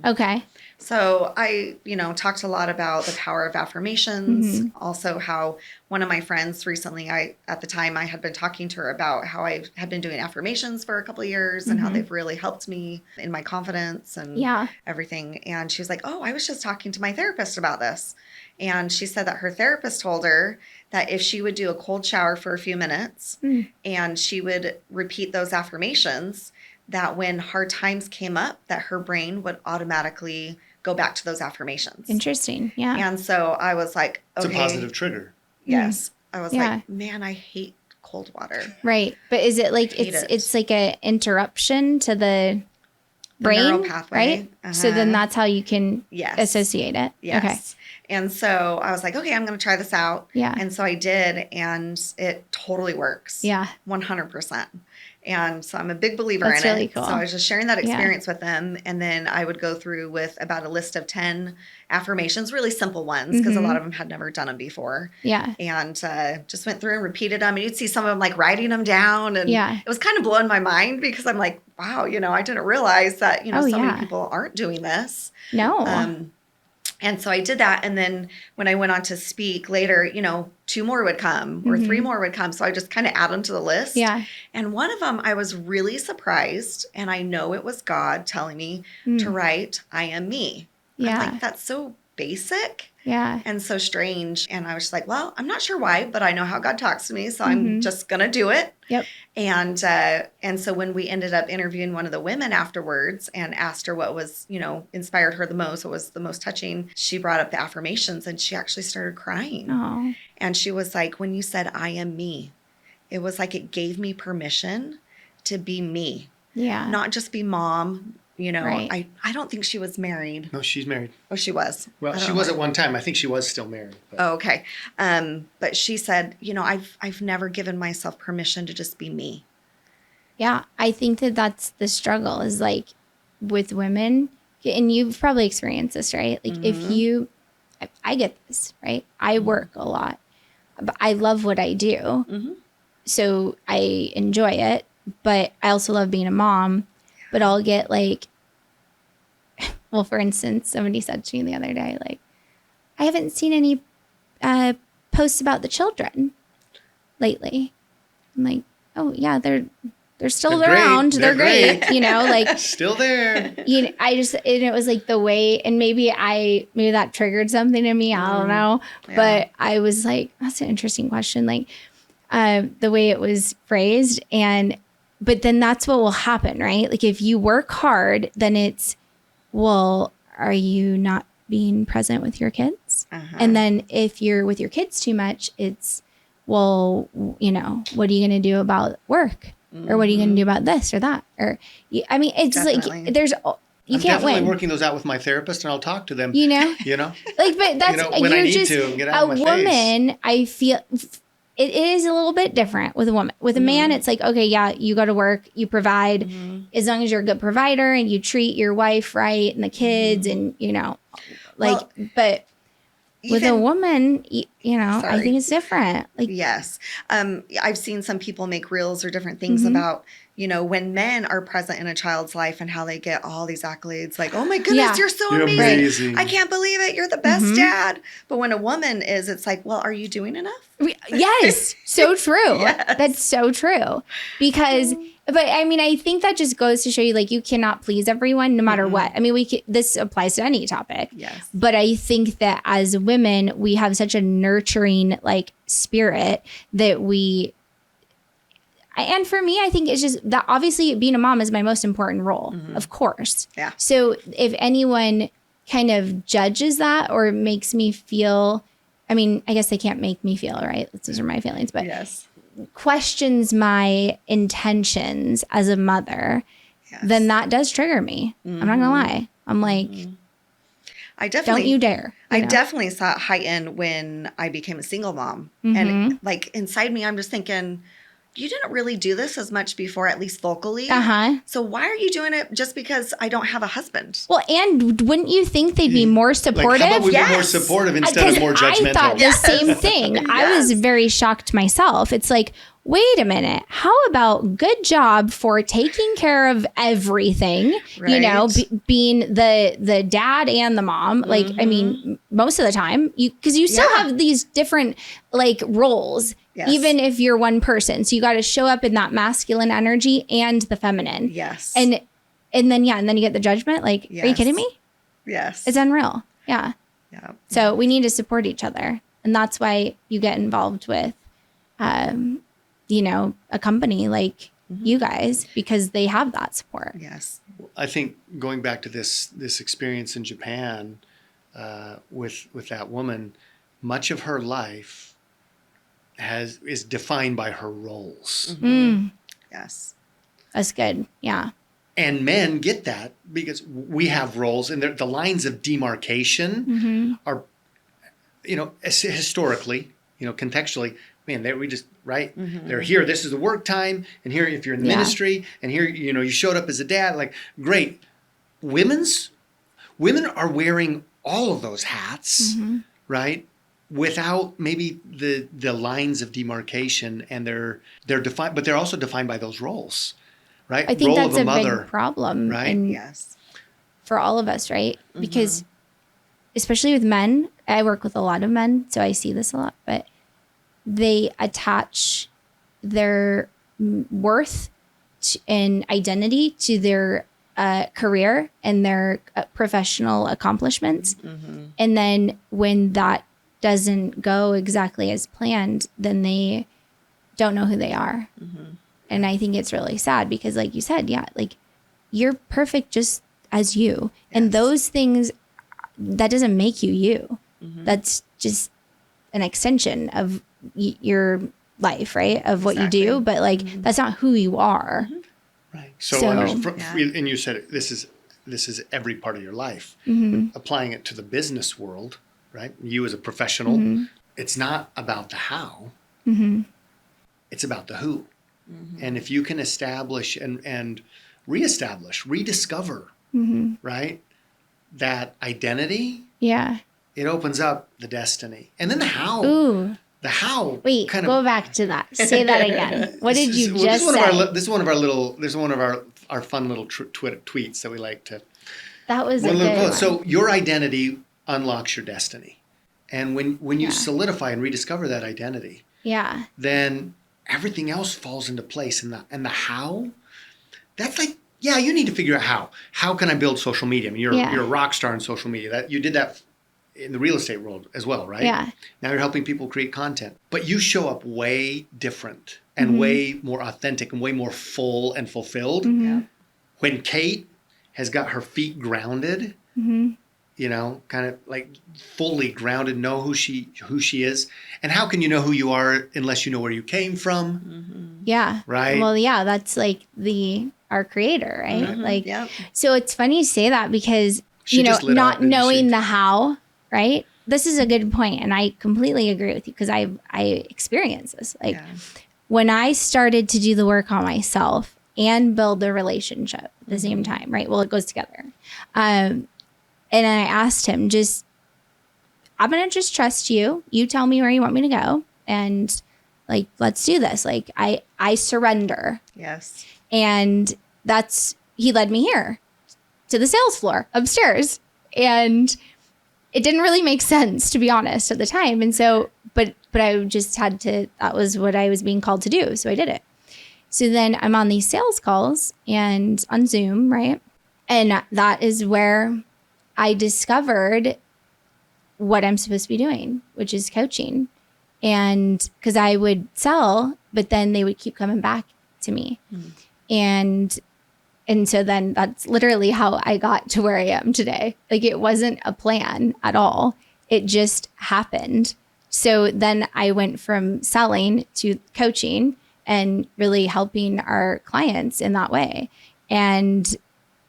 Okay. So I, talked a lot about the power of affirmations. Also how one of my friends recently, at the time I had been talking to her about how I had been doing affirmations for a couple of years and how they've really helped me in my confidence and everything. And she was like, oh, I was just talking to my therapist about this. And she said that her therapist told her that if she would do a cold shower for a few minutes and she would repeat those affirmations, that when hard times came up, that her brain would automatically go back to those affirmations. Interesting. Yeah. And so I was like, okay. It's a positive trigger. Yes. I was like, man, I hate cold water. Right. But is it it's like a interruption to the brain, neural pathway, right? So then that's how you can associate it. Yes. Okay. And so I was like, okay, I'm going to try this out. Yeah. And so I did, and it totally works. Yeah. 100%. And so I'm a big believer That's in really it. cool. So I was just sharing that Yeah. experience with them. And then I would go through with about a list of 10 affirmations, really simple ones, because a lot of them had never done them before. Yeah. And just went through and repeated them. And you'd see some of them like writing them down. And Yeah. it was kind of blowing my mind because I'm like, wow, I didn't realize that, so many people aren't doing this. No. And so I did that. And then when I went on to speak later, 2 more would come or 3 more would come. So I just kind of add them to the list. Yeah. And one of them, I was really surprised. And I know it was God telling me to write, I am me. Yeah. I'm like, that's so basic. Yeah. And so strange. And I was just like, well, I'm not sure why, but I know how God talks to me. So I'm just going to do it. Yep. And so when we ended up interviewing one of the women afterwards and asked her what was, inspired her the most, what was the most touching, she brought up the affirmations and she actually started crying. Oh. And she was like, when you said, I am me, it was like it gave me permission to be me. Yeah. Not just be mom. Right. I don't think she was married. No, she's married. Oh, she was. Well, she was at one time. I think she was still married. But. Oh, okay. But she said, I've never given myself permission to just be me. Yeah. I think that's the struggle is like with women, and you've probably experienced this, right? Like if I get this, right? I work a lot, but I love what I do. So I enjoy it, but I also love being a mom, but I'll get like, well, for instance, somebody said to me the other day, like, I haven't seen any posts about the children lately. I'm like, oh yeah, they're still around. They're great. Like still there. And it was like the way, and maybe that triggered something in me. I don't know. Yeah. But I was like, that's an interesting question. Like the way it was phrased. But then that's what will happen, right? Like if you work hard, then it's, well, are you not being present with your kids? And then if you're with your kids too much, it's, well, what are you going to do about work? Or what are you going to do about this or that? Or, I mean, it's definitely. Like, there's, you I'm can't win. I'm working those out with my therapist and I'll talk to them. Like, but that's, when you're I need just, to get out a of my woman, face. I feel, it is a little bit different with a woman. With a man, it's like, okay, yeah, you go to work, you provide, as long as you're a good provider and you treat your wife right and the kids and, but with a woman, I think it's different. Like, yes. I've seen some people make reels or different things about, when men are present in a child's life and how they get all these accolades, like, oh my goodness, you're so amazing. I can't believe it. You're the best dad. But when a woman is, it's like, well, are you doing enough? Yes. So true. Yes. That's so true. Because, but I mean, I think that just goes to show you, like, you cannot please everyone no matter what. I mean, this applies to any topic. Yes. But I think that as women, we have such a nurturing, like, spirit that and for me, I think it's just that obviously being a mom is my most important role, of course. Yeah. So if anyone kind of judges that or makes me feel, I mean, I guess they can't make me feel, right? Those are my feelings, but yes. questions my intentions as a mother, then that does trigger me. I'm not gonna lie. I'm like, I definitely don't you dare. I definitely saw it heighten when I became a single mom. And like inside me, I'm just thinking, you didn't really do this as much before, at least vocally. So why are you doing it just because I don't have a husband? Well, and wouldn't you think they'd be more supportive? Like, how about we be more supportive instead of more judgmental? I thought the same thing. I was very shocked myself. It's like, wait a minute. How about good job for taking care of everything, being the dad and the mom. Like, I mean, most of the time, because you still have these different like roles. Yes. Even if you're one person. So you got to show up in that masculine energy and the feminine. Yes. And then you get the judgment. Like, are you kidding me? Yes. It's unreal. Yeah. Yeah. So we need to support each other. And that's why you get involved with, a company like you guys, because they have that support. Yes. I think going back to this experience in Japan with that woman, much of her life is defined by her roles. Yes. That's good. Yeah. And men get that because we have roles, and the lines of demarcation are, historically, contextually, man, they're here. This is the work time. And here, if you're in the ministry and here, you showed up as a dad, like, great. Women are wearing all of those hats, right? Without maybe the lines of demarcation, and they're defined, but they're also defined by those roles, right? I think Role that's of a mother, big problem, right? and Yes. for all of us, right? Because especially with men, I work with a lot of men, so I see this a lot, but they attach their worth and identity to their career and their professional accomplishments. And then when that doesn't go exactly as planned, then they don't know who they are. And I think it's really sad because, like you said, like, you're perfect just as you. And those things, that doesn't make you. That's just an extension of your life, right? Of what you do. But like, that's not who you are. Right. And you said this is every part of your life. Applying it to the business world, right? You as a professional, it's not about the how. It's about the who. And if you can establish and reestablish, rediscover, right, that identity, it opens up the destiny. And then the how. Ooh. The how. Wait, go back to that. Say that again. What did you just say? This is one of our fun little tweets that we like to. That was a good one. So your identity unlocks your destiny. And when you solidify and rediscover that identity, then everything else falls into place. And the how, that's like, you need to figure out how. How can I build social media? I mean, you're a rock star in social media. You did that in the real estate world as well, right? Yeah. Now you're helping people create content. But you show up way different and way more authentic and way more full and fulfilled. When Kate has got her feet grounded, kind of like fully grounded, know who she is. And how can you know who you are unless you know where you came from? Yeah. Right? Well, that's like our creator, right? So it's funny you say that because, not knowing the how, right? This is a good point, and I completely agree with you because I experienced this. Like when I started to do the work on myself and build the relationship at the same time, right? Well, it goes together. And I asked him, I'm going to just trust you. You tell me where you want me to go, and like, let's do this. Like I surrender. Yes. And he led me here to the sales floor upstairs, and it didn't really make sense, to be honest, at the time. And so, but I just had to, that was what I was being called to do. So I did it. So then I'm on these sales calls and on Zoom, right? And that is where I discovered what I'm supposed to be doing, which is coaching. And because I would sell, but then they would keep coming back to me. And so then that's literally how I got to where I am today. Like, it wasn't a plan at all. It just happened. So then I went from selling to coaching and really helping our clients in that way. And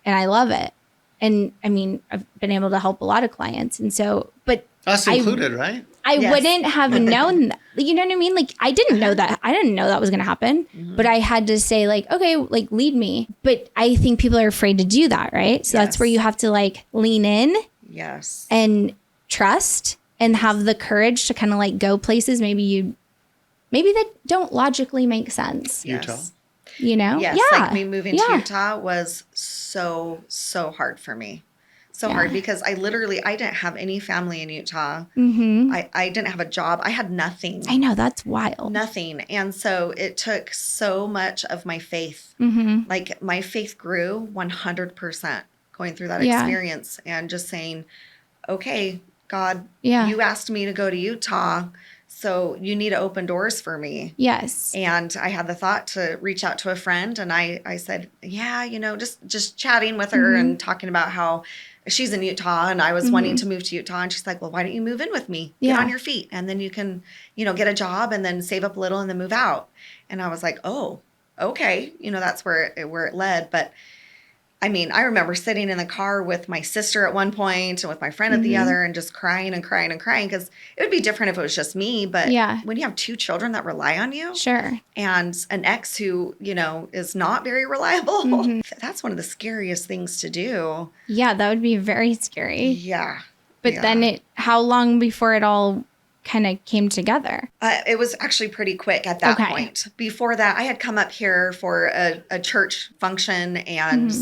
I love it. And I mean, I've been able to help a lot of clients. And so, but us included, right? I wouldn't have known that. You know what I mean? Like, I didn't know that. I didn't know that was going to happen. But I had to say, like, okay, like, lead me. But I think people are afraid to do that, right? So that's where you have to like lean in. Yes. And trust and have the courage to kind of like go places maybe that don't logically make sense. Utah. Yes, like me moving to Utah was so hard for me. So hard because I didn't have any family in Utah. I didn't have a job. I had nothing. I know, that's wild. Nothing. And so it took so much of my faith. Like, my faith grew 100% going through that experience and just saying, okay, God, you asked me to go to Utah, so you need to open doors for me. Yes. And I had the thought to reach out to a friend, and I said, just chatting with her and talking about how she's in Utah and I was wanting to move to Utah. And she's like, well, why don't you move in with me? Get on your feet. And then you can, get a job and then save up a little and then move out. And I was like, oh, okay. That's where it led. But I mean, I remember sitting in the car with my sister at one point and with my friend at the other and just crying and crying and crying because it would be different if it was just me. But when you have two children that rely on you and an ex who, you know, is not very reliable, that's one of the scariest things to do. Yeah, that would be very scary. Yeah. But then how long before it all kind of came together? It was actually pretty quick at that point. Before that, I had come up here for a church function and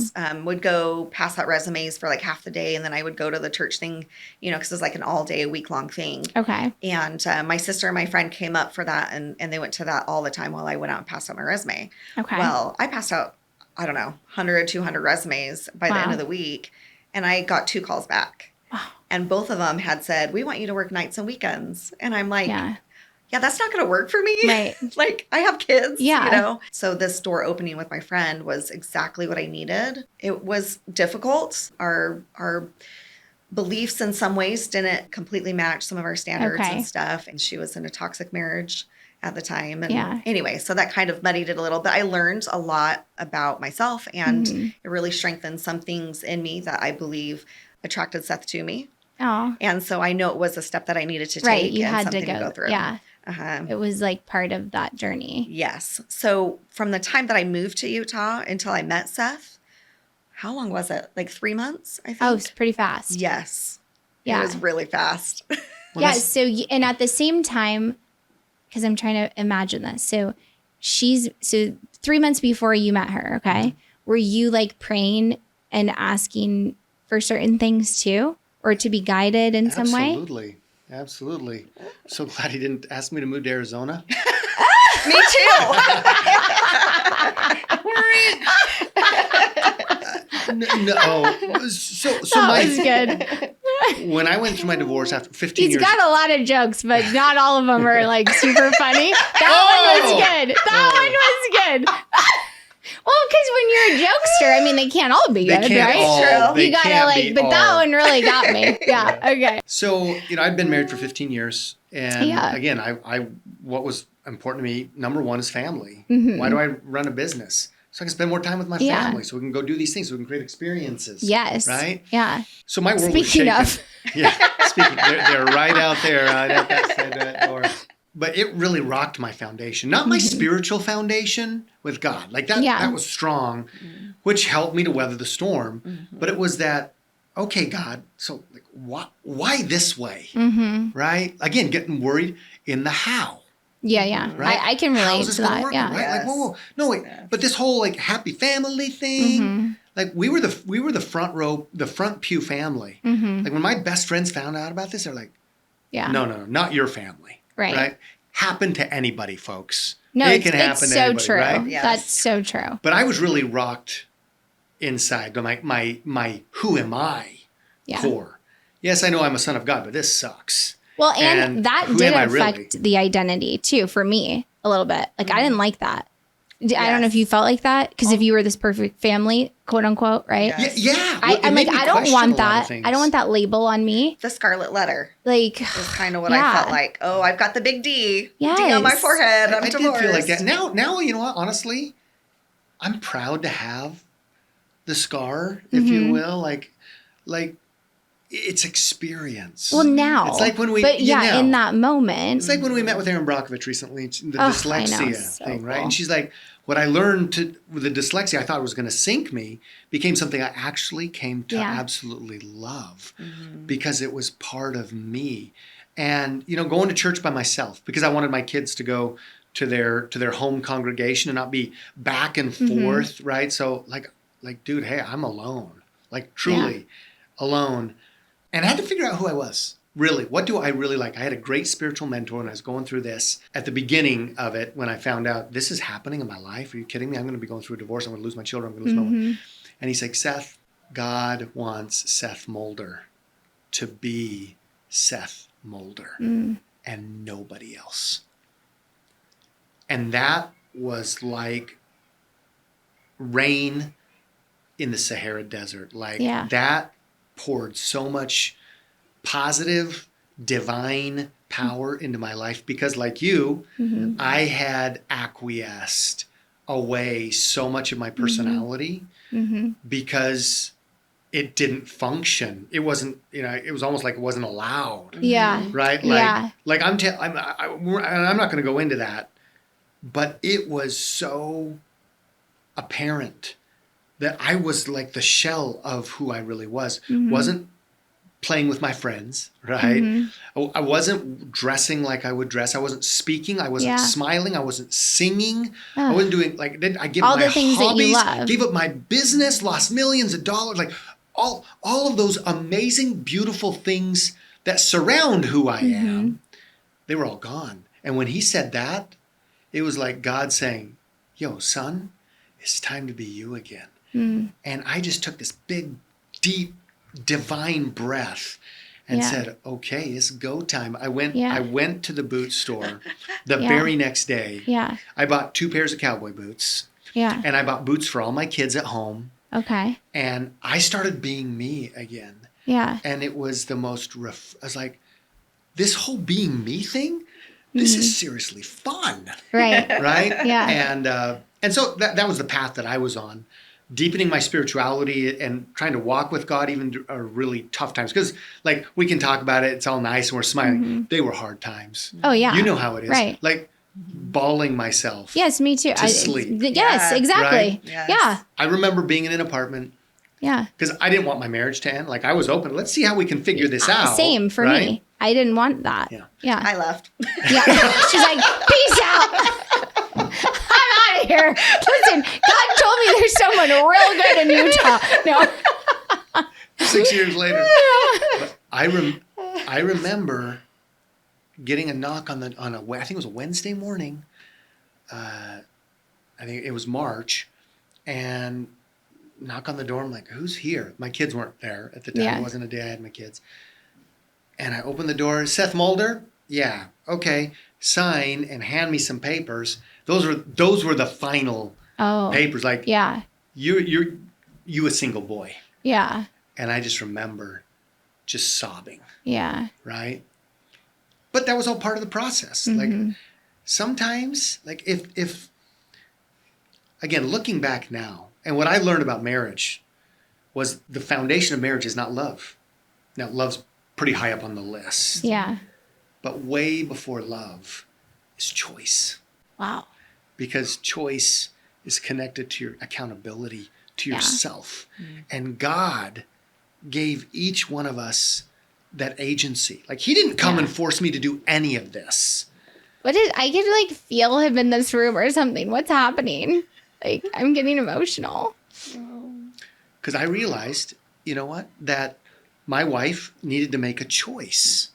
would go pass out resumes for like half the day. And then I would go to the church thing, you know, because it was like an all day, a week long thing. Okay. And my sister and my friend came up for that and they went to that all the time while I went out and passed out my resume. Okay. Well, I passed out, I don't know, 100, 200 resumes by the end of the week. And I got 2 calls back. And both of them had said, we want you to work nights and weekends. And I'm like, yeah that's not going to work for me. Right. Like, I have kids, you know? So this door opening with my friend was exactly what I needed. It was difficult. Our beliefs in some ways didn't completely match some of our standards and stuff. And she was in a toxic marriage at the time. And anyway, so that kind of muddied it a little bit. I learned a lot about myself and it really strengthened some things in me that I believe attracted Seth to me. Oh. And so I know it was a step that I needed to take. Right, you and had something to go through. Yeah. It was like part of that journey. Yes. So from the time that I moved to Utah until I met Seth, how long was it? Like 3 months, I think? Oh, it's pretty fast. Yes. Yeah. It was really fast. So, and at the same time, because I'm trying to imagine this. So 3 months before you met her, okay? Were you like praying and asking for certain things too? Or to be guided in some way? Absolutely. So glad he didn't ask me to move to Arizona. Me too. No. So that was good. When I went through my divorce after 15 He's years. got a lot of jokes, but not all of them are like super funny. That one was good. That one was good. Well, because when you're a jokester, I mean, they can't all be good, right? You gotta like, but that one really got me. Yeah. Okay. So, you know, I've been married for 15 years. And again, I what was important to me, number one, is family. Why do I run a business? So I can spend more time with my family, so we can go do these things, so we can create experiences. Yes. Right? Yeah. So my world was shaken. Speaking, they're right out there, right out that door. But it really rocked my foundation, not my spiritual foundation with God. Like that was strong, which helped me to weather the storm. But it was that, okay, God, so like, why this way? Right? Again, getting worried in the how. Yeah. Right? I can relate to that. Work, yeah. Right? Like, whoa. No, wait. But this whole like happy family thing, like we were the front row, the front pew family. Like when my best friends found out about this, they're like, no, not your family. Right? Happen to anybody, folks. No, it can happen to anybody, true. Right? Yes. That's so true. But I was really rocked inside by my who am I core. Yes, I know I'm a son of God, but this sucks. Well, and that did affect the identity too for me a little bit. Like I didn't like that. I don't know if you felt like that because if you were this perfect family, quote unquote, right? Yes. Yeah. I'm like, I don't want that. I don't want that label on me. The scarlet letter. Like, is kind of what I felt like. Oh, I've got the big D. D on my forehead. I'm divorced. I did feel like that. Now, you know what? Honestly, I'm proud to have the scar, if you will. Like it's experience. Well, now. It's like when we... But in that moment. It's like when we met with Erin Brockovich recently, the dyslexia thing, right? And she's like, what I learned with the dyslexia I thought was going to sink me became something I actually came to absolutely love because it was part of me. And, you know, going to church by myself because I wanted my kids to go to their home congregation and not be back and forth, right? So like, dude, hey, I'm alone. Like truly alone. And I had to figure out who I was. Really, what do I really like? I had a great spiritual mentor when I was going through this. At the beginning of it, when I found out this is happening in my life, are you kidding me? I'm going to be going through a divorce. I'm going to lose my children. I'm going to lose my wife. And he's like, Seth, God wants Seth Mulder to be Seth Mulder and nobody else. And that was like rain in the Sahara Desert. Like that poured so much positive, divine power into my life because like you, I had acquiesced away so much of my personality because it didn't function. It wasn't, it was almost like it wasn't allowed. Yeah. Right? Like I'm not going to go into that, but it was so apparent that I was like the shell of who I really was. Wasn't playing with my friends, right? I wasn't dressing like I would dress. I wasn't speaking. I wasn't smiling. I wasn't singing. I wasn't doing I gave all up my the things hobbies, that you love. gave up my business, lost millions of dollars. Like all of those amazing, beautiful things that surround who I am, they were all gone. And when he said that, it was like God saying, yo, son, it's time to be you again. And I just took this big, deep, divine breath and said, okay, it's go time. I went to the boot store the very next day. I bought 2 pairs of cowboy boots. And I bought boots for all my kids at home. Okay. And I started being me again. And it was the most, I was like, this whole being me thing, this is seriously fun. Right. Right? And so that was the path that I was on. Deepening my spirituality and trying to walk with God even are really tough times. Because, like, we can talk about it. It's all nice and we're smiling. They were hard times. Oh, yeah. You know how it is. Right. Like, bawling myself. Yes, me too. To sleep. Yes, exactly. Right? Yes. Yeah. I remember being in an apartment. Yeah. Because I didn't want my marriage to end. Like, I was open. Let's see how we can figure this out. Same for me. I didn't want that. Yeah. I left. Yeah. She's like, peace out. I'm out of here. Listen, God told me there's someone real good in Utah. No. 6 years later. But I remember getting a knock on I think it was a Wednesday morning. I think it was March, and knock on the door. I'm like, who's here? My kids weren't there at the time. It wasn't a day I had my kids. And I opened the door. Seth Mulder? Yeah. Okay. Sign and hand me some papers. Those were the final papers. Like, you're a single boy. Yeah. And I just remember just sobbing. Yeah. Right? But that was all part of the process. Like, sometimes, like, if again, looking back now, and what I learned about marriage was the foundation of marriage is not love. Now, love's pretty high up on the list. Yeah. But way before love is choice. Wow. Because choice is connected to your accountability, to yourself. And God gave each one of us that agency. Like, he didn't come and force me to do any of this. I could like feel him in this room or something. What's happening? Like, I'm getting emotional. Because I realized, you know what, that my wife needed to make a choice.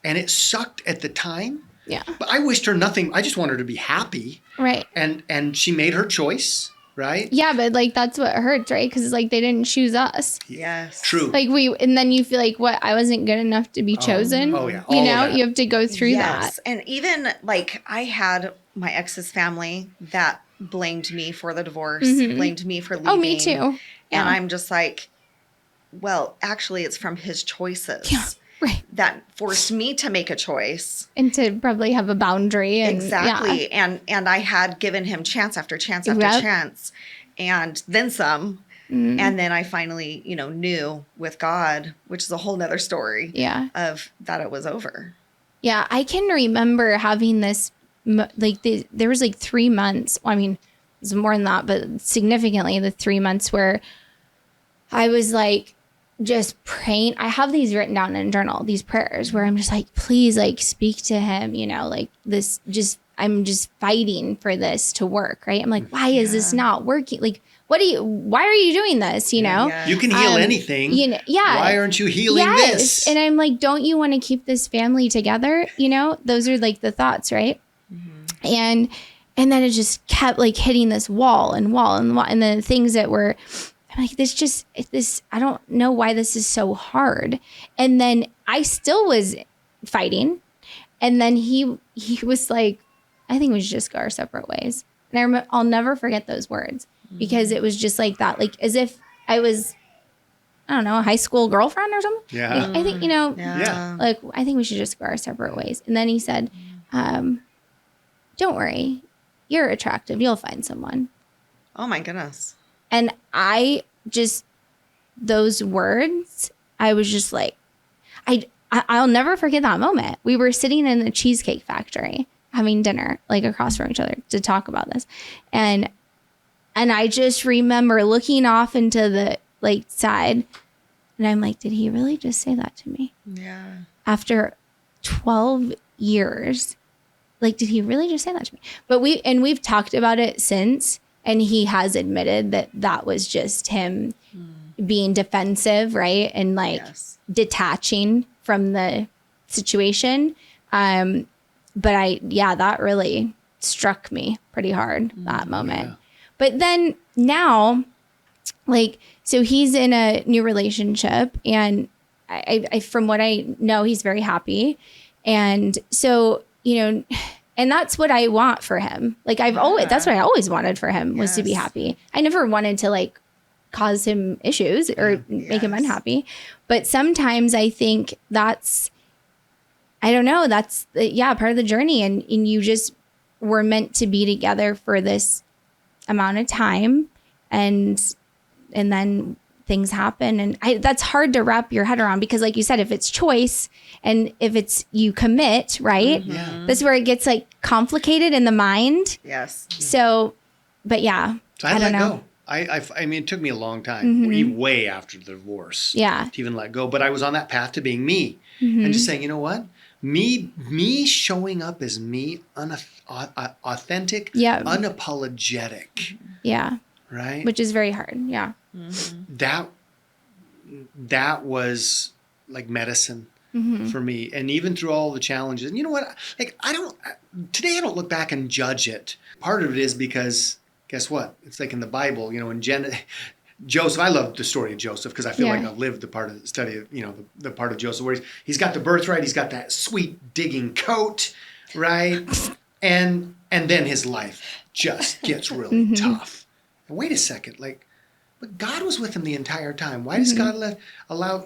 And it sucked at the time. Yeah. But I wished her nothing. I just wanted her to be happy. Right. And she made her choice, right? Yeah, but like that's what hurts, right? Because like they didn't choose us. Yes. True. Like and then you feel like, what? I wasn't good enough to be chosen. Oh yeah. You know, you have to go through that. And even like I had my ex's family that blamed me for the divorce, blamed me for leaving. Oh, me too. And I'm just like, well, actually, it's from his choices. Yeah. Right. That forced me to make a choice. And to probably have a boundary. And, exactly. And I had given him chance after chance after chance. And then some. And then I finally, knew with God, which is a whole nother story. Yeah. Of that it was over. Yeah. I can remember having this, there was like 3 months. Well, I mean, it was more than that, but significantly the 3 months where I was like, just praying. I have these written down in a journal, these prayers where I'm just like, please, like, speak to him, like this, I'm just fighting for this to work. Right. I'm like, why is this not working? Like, why are you doing this? You know, you can heal anything. Why aren't you healing this? And I'm like, don't you want to keep this family together? Those are like the thoughts. Right. And then it just kept like hitting this wall and wall. And then things that were, I'm like, I don't know why this is so hard. And then I still was fighting. And then he was like, I think we should just go our separate ways. And I'll never forget those words because it was just like that, like as if I was, I don't know, a high school girlfriend or something. Yeah. Like, I think, like, I think we should just go our separate ways. And then he said, don't worry, you're attractive. You'll find someone. Oh my goodness. And those words, I was just like, I'll never forget that moment. We were sitting in the Cheesecake Factory having dinner, like across from each other, to talk about this. And I just remember looking off into the like side, and I'm like, did he really just say that to me? Yeah. After 12 years, like, did he really just say that to me? But we've talked about it since, and he has admitted that was just him being defensive, right? And like detaching from the situation. But that really struck me pretty hard, that moment. Yeah. But then now, like, so he's in a new relationship, and I from what I know, he's very happy. And so, and that's what I want for him. Like that's what I always wanted for him, was to be happy. I never wanted to like cause him issues or make him unhappy. But sometimes I think that's part of the journey. And you just were meant to be together for this amount of time. And then things happen. And that's hard to wrap your head around, because like you said, if it's choice and if it's you commit, right? Yeah. That's where it gets like complicated in the mind. Yes. So, but yeah. So I don't know. I mean, it took me a long time, way after the divorce, to even let go. But I was on that path to being me, and just saying, you know what, me showing up as me, authentic, unapologetic, right, which is very hard, That was like medicine for me, and even through all the challenges. And you know what? Like today I don't look back and judge it. Part of it is because, guess what? It's like in the Bible, in Joseph. I love the story of Joseph because I feel like I've lived the part of the study of, the part of Joseph where he's got the birthright, he's got that sweet digging coat, right? And then his life just gets really tough. And wait a second, but God was with him the entire time. Why does God allow?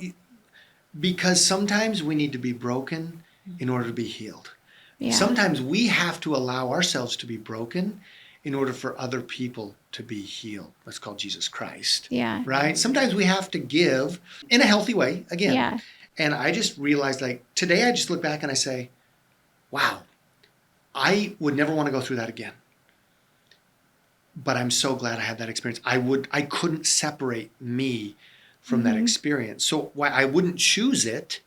Because sometimes we need to be broken in order to be healed. Yeah. Sometimes we have to allow ourselves to be broken in order for other people to be healed. That's called Jesus Christ. Yeah. Right? Sometimes we have to give in a healthy way, again. Yeah. And I just realized, today I just look back and I say, wow, I would never want to go through that again. But I'm so glad I had that experience. I couldn't separate me from that experience. So why I wouldn't choose it,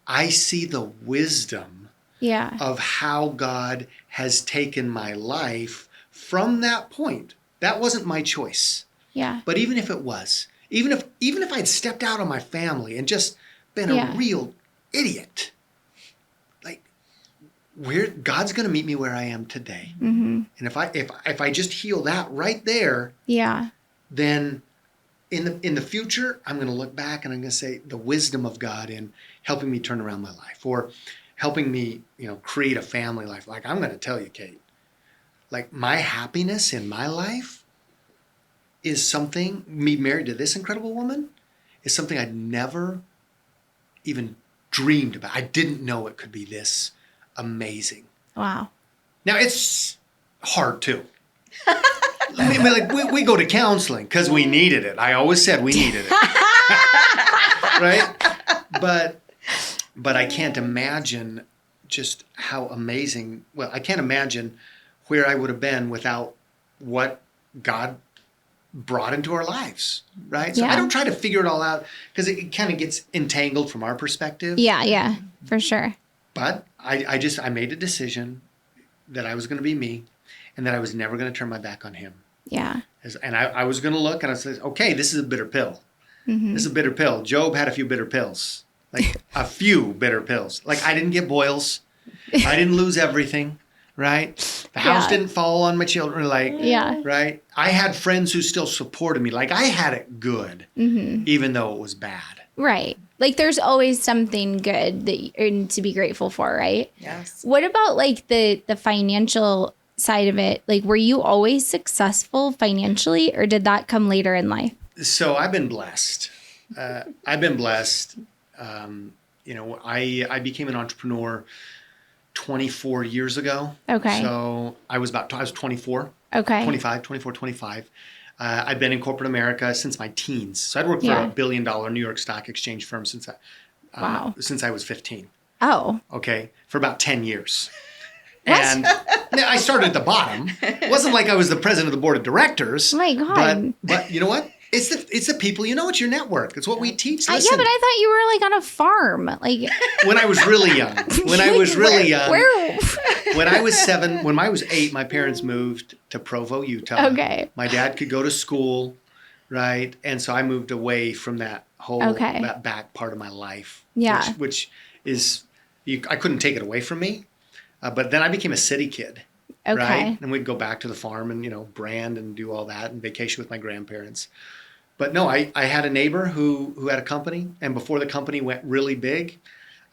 I see the wisdom of how God has taken my life from that point. That wasn't my choice. Yeah. But even if it was, even if I'd stepped out on my family and just been a real idiot, God's going to meet me where I am today. And if I just heal that right there, then in the future, I'm going to look back and I'm going to say the wisdom of God in helping me turn around my life, or helping me, create a family life. I'm going to tell you, Kate, my happiness in my life is something, me married to this incredible woman, is something I'd never even dreamed about. I didn't know it could be this amazing. Wow. Now it's hard too. We go to counseling because we needed it. I always said we needed it. Right? But I can't imagine just how amazing, I can't imagine where I would have been without what God brought into our lives, right? So I don't try to figure it all out because it kind of gets entangled from our perspective. Yeah, for sure. But I made a decision that I was going to be me and that I was never going to turn my back on him. Yeah. And I was going to look and I said, okay, this is a bitter pill. This is a bitter pill. Job had a few bitter pills, a few bitter pills. I didn't get boils. I didn't lose everything, right? The house didn't fall on my children, right? I had friends who still supported me. I had it good, even though it was bad. Right. There's always something good to be grateful for, right? Yes. What about the financial side of it? Were you always successful financially, or did that come later in life? So I've been blessed. I became an entrepreneur 24 years ago. Okay. So I was 24 Okay. 25, 24, 25. I've been in corporate America since my teens. So I'd worked for Yeah. a $1 billion New York Stock Exchange firm Wow. since I was 15. Oh. Okay, for about 10 years. What? And I started at the bottom. It wasn't like I was the president of the board of directors. Oh my God. But you know what? It's the people. You know, it's your network. It's what we teach. Yeah, Listen, but I thought you were like on a farm. Like when I was really young. When I was really young. Where? When I was 7, when I was 8, my parents moved to Provo, Utah. Okay. My dad could go to school, right? And so I moved away from that whole that back part of my life. Yeah. Which is I couldn't take it away from me. But then I became a city kid. Okay. Right? And we'd go back to the farm and, brand and do all that and vacation with my grandparents. But no, I had a neighbor who had a company. And before the company went really big,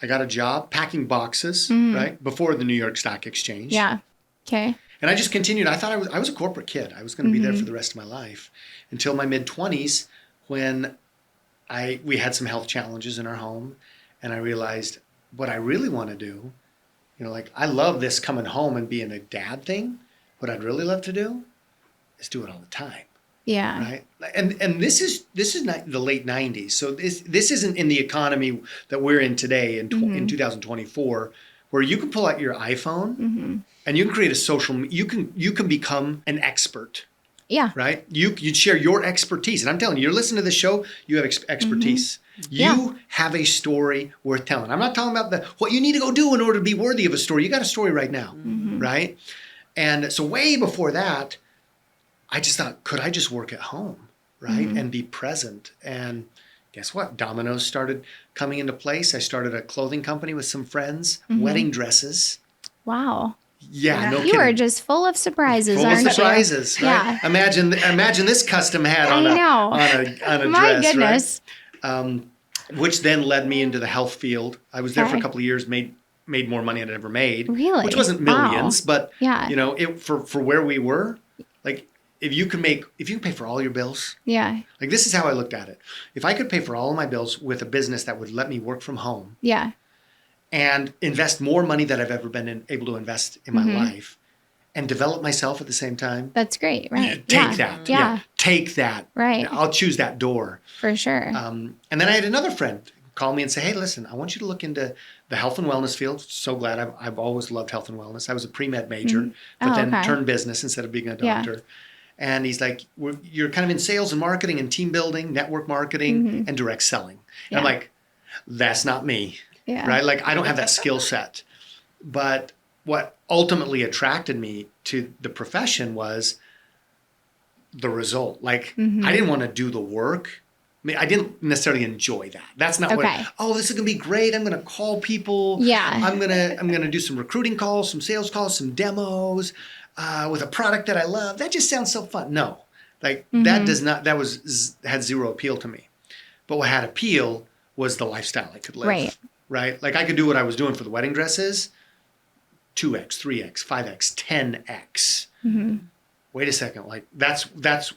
I got a job packing boxes, right? Before the New York Stock Exchange. Yeah. Okay. And I just continued. I thought I was a corporate kid. I was going to be there for the rest of my life until my mid-20s when we had some health challenges in our home. And I realized what I really want to do, like I love this coming home and being a dad thing. What I'd really love to do is do it all the time. Yeah. Right. And this is not the late 90s. So this isn't in the economy that we're in today in 2024, where you can pull out your iPhone and you can create you can become an expert. Yeah. Right. You share your expertise. And I'm telling you, you're listening to the show, you have expertise. You have a story worth telling. I'm not talking about what you need to go do in order to be worthy of a story. You got a story right now. Right. And so way before that, I just thought, could I just work at home, right, and be present? And guess what? Dominoes started coming into place. I started a clothing company with some friends, wedding dresses. Wow. Yeah, no you kidding. are just full of surprises, Full aren't of surprises, you? right? Yeah. Imagine this custom hat on a My dress, goodness. right? Which then led me into the health field. I was there for a Okay. couple of years, made more money than I'd ever made. Really? Which wasn't millions, but Yeah. for where we were, like if you can pay for all your bills. Yeah. Like this is how I looked at it. If I could pay for all of my bills with a business that would let me work from home Yeah. and invest more money than I've ever been able to invest in my life and develop myself at the same time. That's great. Right. Take that. Yeah. Take that. Right. I'll choose that door. For sure. And then I had another friend call me and say, hey, listen, I want you to look into the health and wellness field. So glad. I've always loved health and wellness. I was a pre-med major, but then turned business instead of being a doctor. Yeah. And he's like, you're kind of in sales and marketing and team building, network marketing, and direct selling. And I'm like, that's not me. Yeah. Right? Like, I don't have that skill set. But what ultimately attracted me to the profession was the result. Like, I didn't want to do the work. I mean, I didn't necessarily enjoy that. That's not this is going to be great. I'm going to call people. Yeah. I'm going to do some recruiting calls, some sales calls, some demos with a product that I love. That just sounds so fun. No, like that had zero appeal to me. But what had appeal was the lifestyle I could live. Right. Right. Like I could do what I was doing for the wedding dresses, 2x, 3x, 5x, 10x. Wait a second. Like that's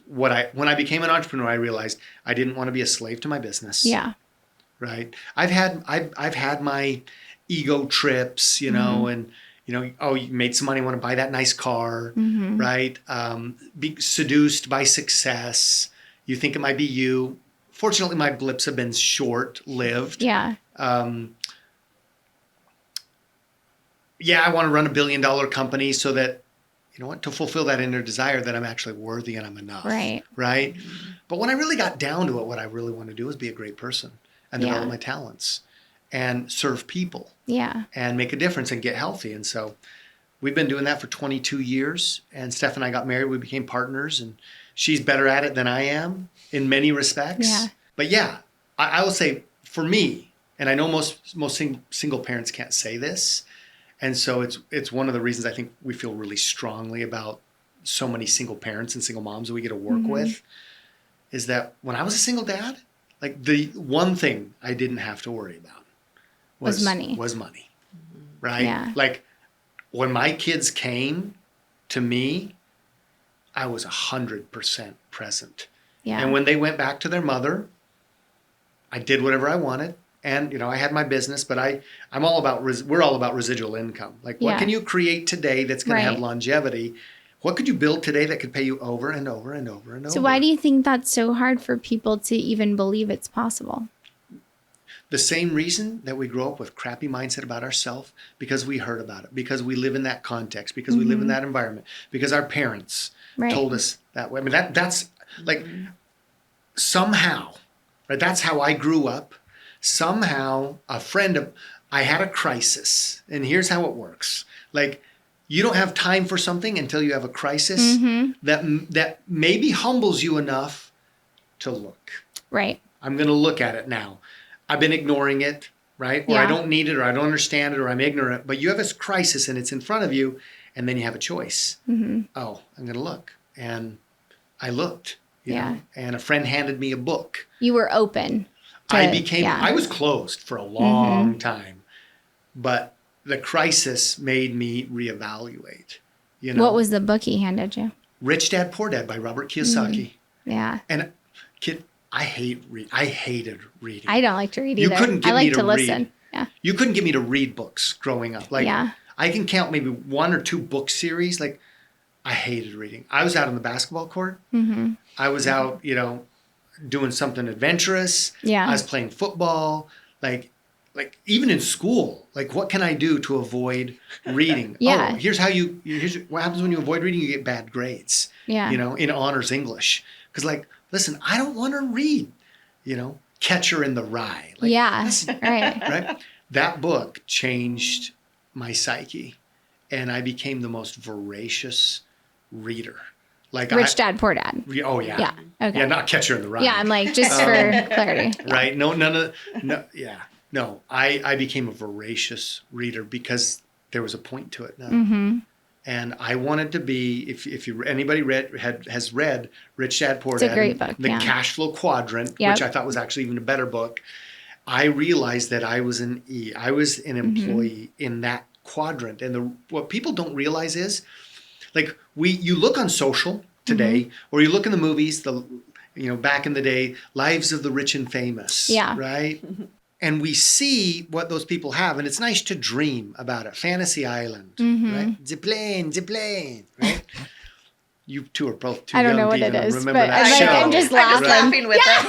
what when I became an entrepreneur, I realized I didn't want to be a slave to my business. Yeah. Right. I've had my ego trips, and you made some money, want to buy that nice car, right? Be seduced by success. You think it might be you. Fortunately, my blips have been short-lived. Yeah. I want to run $1 billion company so that, to fulfill that inner desire that I'm actually worthy and I'm enough. Right. Right. But when I really got down to it, what I really want to do is be a great person and develop my talents and serve people. Yeah. And make a difference and get healthy. And so we've been doing that for 22 years. And Steph and I got married. We became partners. And she's better at it than I am in many respects. Yeah. But I will say for me, and I know most single parents can't say this. And so it's one of the reasons I think we feel really strongly about so many single parents and single moms that we get to work with is that when I was a single dad, like the one thing I didn't have to worry about was money. Right? Yeah. Like when my kids came to me, I was 100% present. Yeah. And when they went back to their mother, I did whatever I wanted. And, I had my business, but we're all about residual income. Like what can you create today that's going to have longevity What could you build today that could pay you over and over and over and over? So why do you think that's so hard for people to even believe it's possible? The same reason that we grow up with crappy mindset about ourselves, because we heard about it, because we live in that context, because we live in that environment, because our parents told us that way. I mean, that's like somehow, right? That's how I grew up. Somehow I had a crisis, and here's how it works. Like, you don't have time for something until you have a crisis that maybe humbles you enough to look. Right. I'm going to look at it now. I've been ignoring it, right? Or I don't need it, or I don't understand it, or I'm ignorant. But you have this crisis, and it's in front of you, and then you have a choice. Oh, I'm going to look. And I looked, you know, and a friend handed me a book. You were open. I was closed for a long time, but the crisis made me reevaluate. You know, what was the book he handed you? Rich Dad, Poor Dad by Robert Kiyosaki. Yeah. And I hated reading. I don't like to read either. You couldn't get I like me to listen. read. Yeah. You couldn't get me to read books growing up. Like, I can count maybe 1 or 2 book series. Like, I hated reading. I was out on the basketball court. I was out, you know, doing something adventurous. Yeah. I was playing football. Like even in school, like, what can I do to avoid reading? Yeah. Oh, here's what happens when you avoid reading. You get bad grades. Yeah. You know, in honors English. Because, like, listen, I don't want to read, you know, Catcher in the Rye. Like, right. That book changed my psyche, and I became the most voracious reader. Like, Rich Dad, Poor Dad. Oh yeah. Yeah. Okay. Yeah, not Catcher in the Rye. Yeah, I'm like, just for clarity. Right. No. I became a voracious reader because there was a point to it now. And I wanted to be, if anybody has read Rich Dad, Poor Dad, it's a great book, the Cash Flow Quadrant, which I thought was actually even a better book, I realized that I was an employee in that quadrant. And what people don't realize is, like, you look on social today, or you look in the movies, back in the day, Lives of the Rich and Famous, right? And we see what those people have, and it's nice to dream about it. Fantasy Island, right? The plane, right? You two are both too young to even remember that show. I'm just laughing. I'm laughing with them.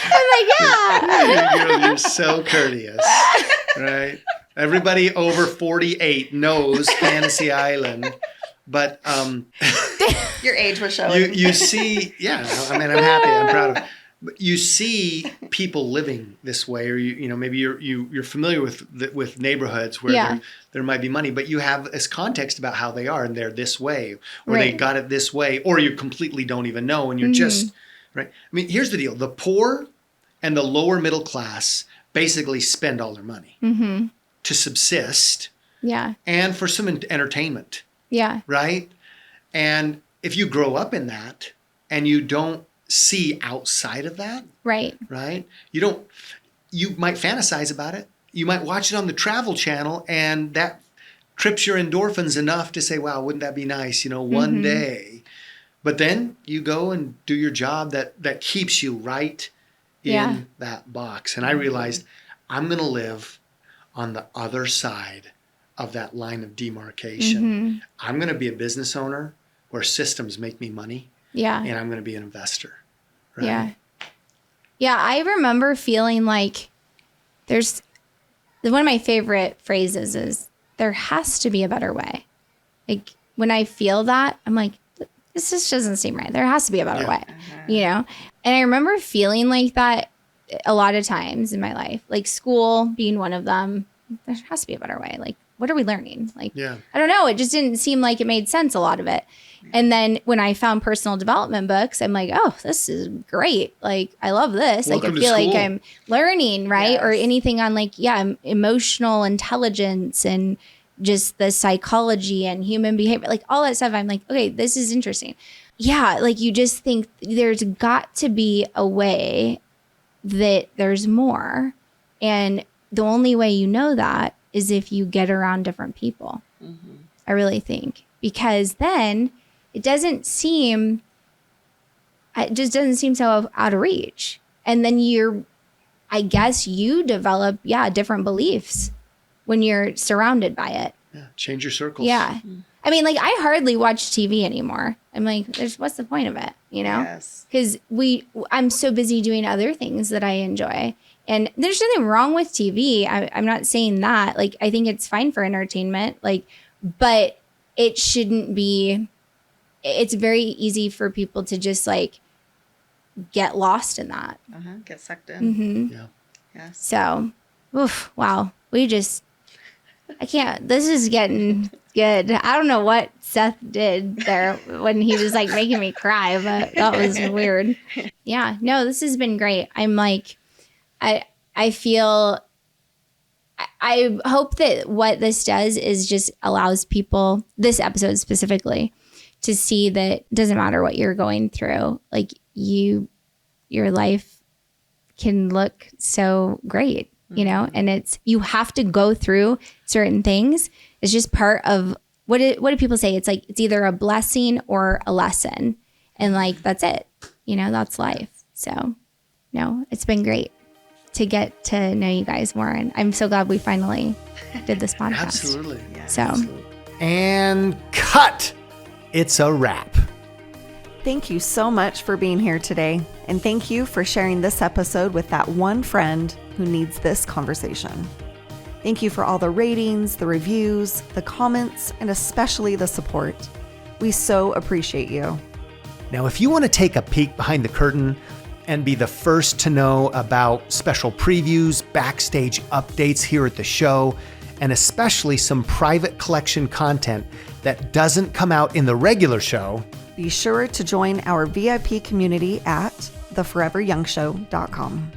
I'm like, You're so courteous, right? Everybody over 48 knows Fantasy Island. But your age was showing. You see, I mean, I'm happy, I'm proud of it. But you see people living this way, or maybe you're familiar with neighborhoods where there might be money, but you have this context about how they are, and they're this way, or they got it this way, or you completely don't even know, and you're just right. I mean, here's the deal: the poor and the lower middle class basically spend all their money to subsist, and for some entertainment. Yeah. Right? And if you grow up in that and you don't see outside of that. Right. You might fantasize about it. You might watch it on the Travel Channel, and that trips your endorphins enough to say, wow, wouldn't that be nice, one day. But then you go and do your job that keeps you right in that box. And I realized I'm going to live on the other side of that line of demarcation. I'm going to be a business owner where systems make me money. Yeah. And I'm going to be an investor. Right? Yeah. Yeah. I remember feeling like one of my favorite phrases is, there has to be a better way. Like, when I feel that, I'm like, this just doesn't seem right. There has to be a better way, And I remember feeling like that a lot of times in my life, like school being one of them. There has to be a better way. Like, what are we learning? Like, I don't know. It just didn't seem like it made sense, a lot of it. And then when I found personal development books, I'm like, oh, this is great. Like, I love this. Welcome, like, I feel like I'm learning, right? Yes. Or anything on emotional intelligence and just the psychology and human behavior, like all that stuff. I'm like, okay, this is interesting. Yeah. Like, you just think there's got to be a way that there's more. And the only way you know that is if you get around different people. I really think, because then it just doesn't seem so out of reach. And then I guess you develop, different beliefs when you're surrounded by it. Yeah. Change your circles. Yeah. I mean, like, I hardly watch TV anymore. I'm like, what's the point of it, you know? Yes. Because I'm so busy doing other things that I enjoy. And there's nothing wrong with TV. I'm not saying that. Like, I think it's fine for entertainment. Like, but it shouldn't be. It's very easy for people to just like get lost in that. Get sucked in. Yeah. Yes. So, wow. I can't. This is getting good. I don't know what Seth did there when he was like making me cry, but that was weird. Yeah. No, this has been great. I'm like, I feel, I hope that what this does is just allows people, this episode specifically, to see that it doesn't matter what you're going through. Like your life can look so great, you know, and you have to go through certain things. It's just part of what do people say? It's like, it's either a blessing or a lesson. And like, that's it, you know, that's life. So no, it's been great to get to know you guys more. And I'm so glad we finally did this podcast. Absolutely. Yeah. So, Absolutely. And cut. It's a wrap. Thank you so much for being here today. And thank you for sharing this episode with that one friend who needs this conversation. Thank you for all the ratings, the reviews, the comments, and especially the support. We so appreciate you. Now, if you want to take a peek behind the curtain and be the first to know about special previews, backstage updates here at the show, and especially some private collection content that doesn't come out in the regular show, Be sure to join our VIP community at theforeveryoungshow.com.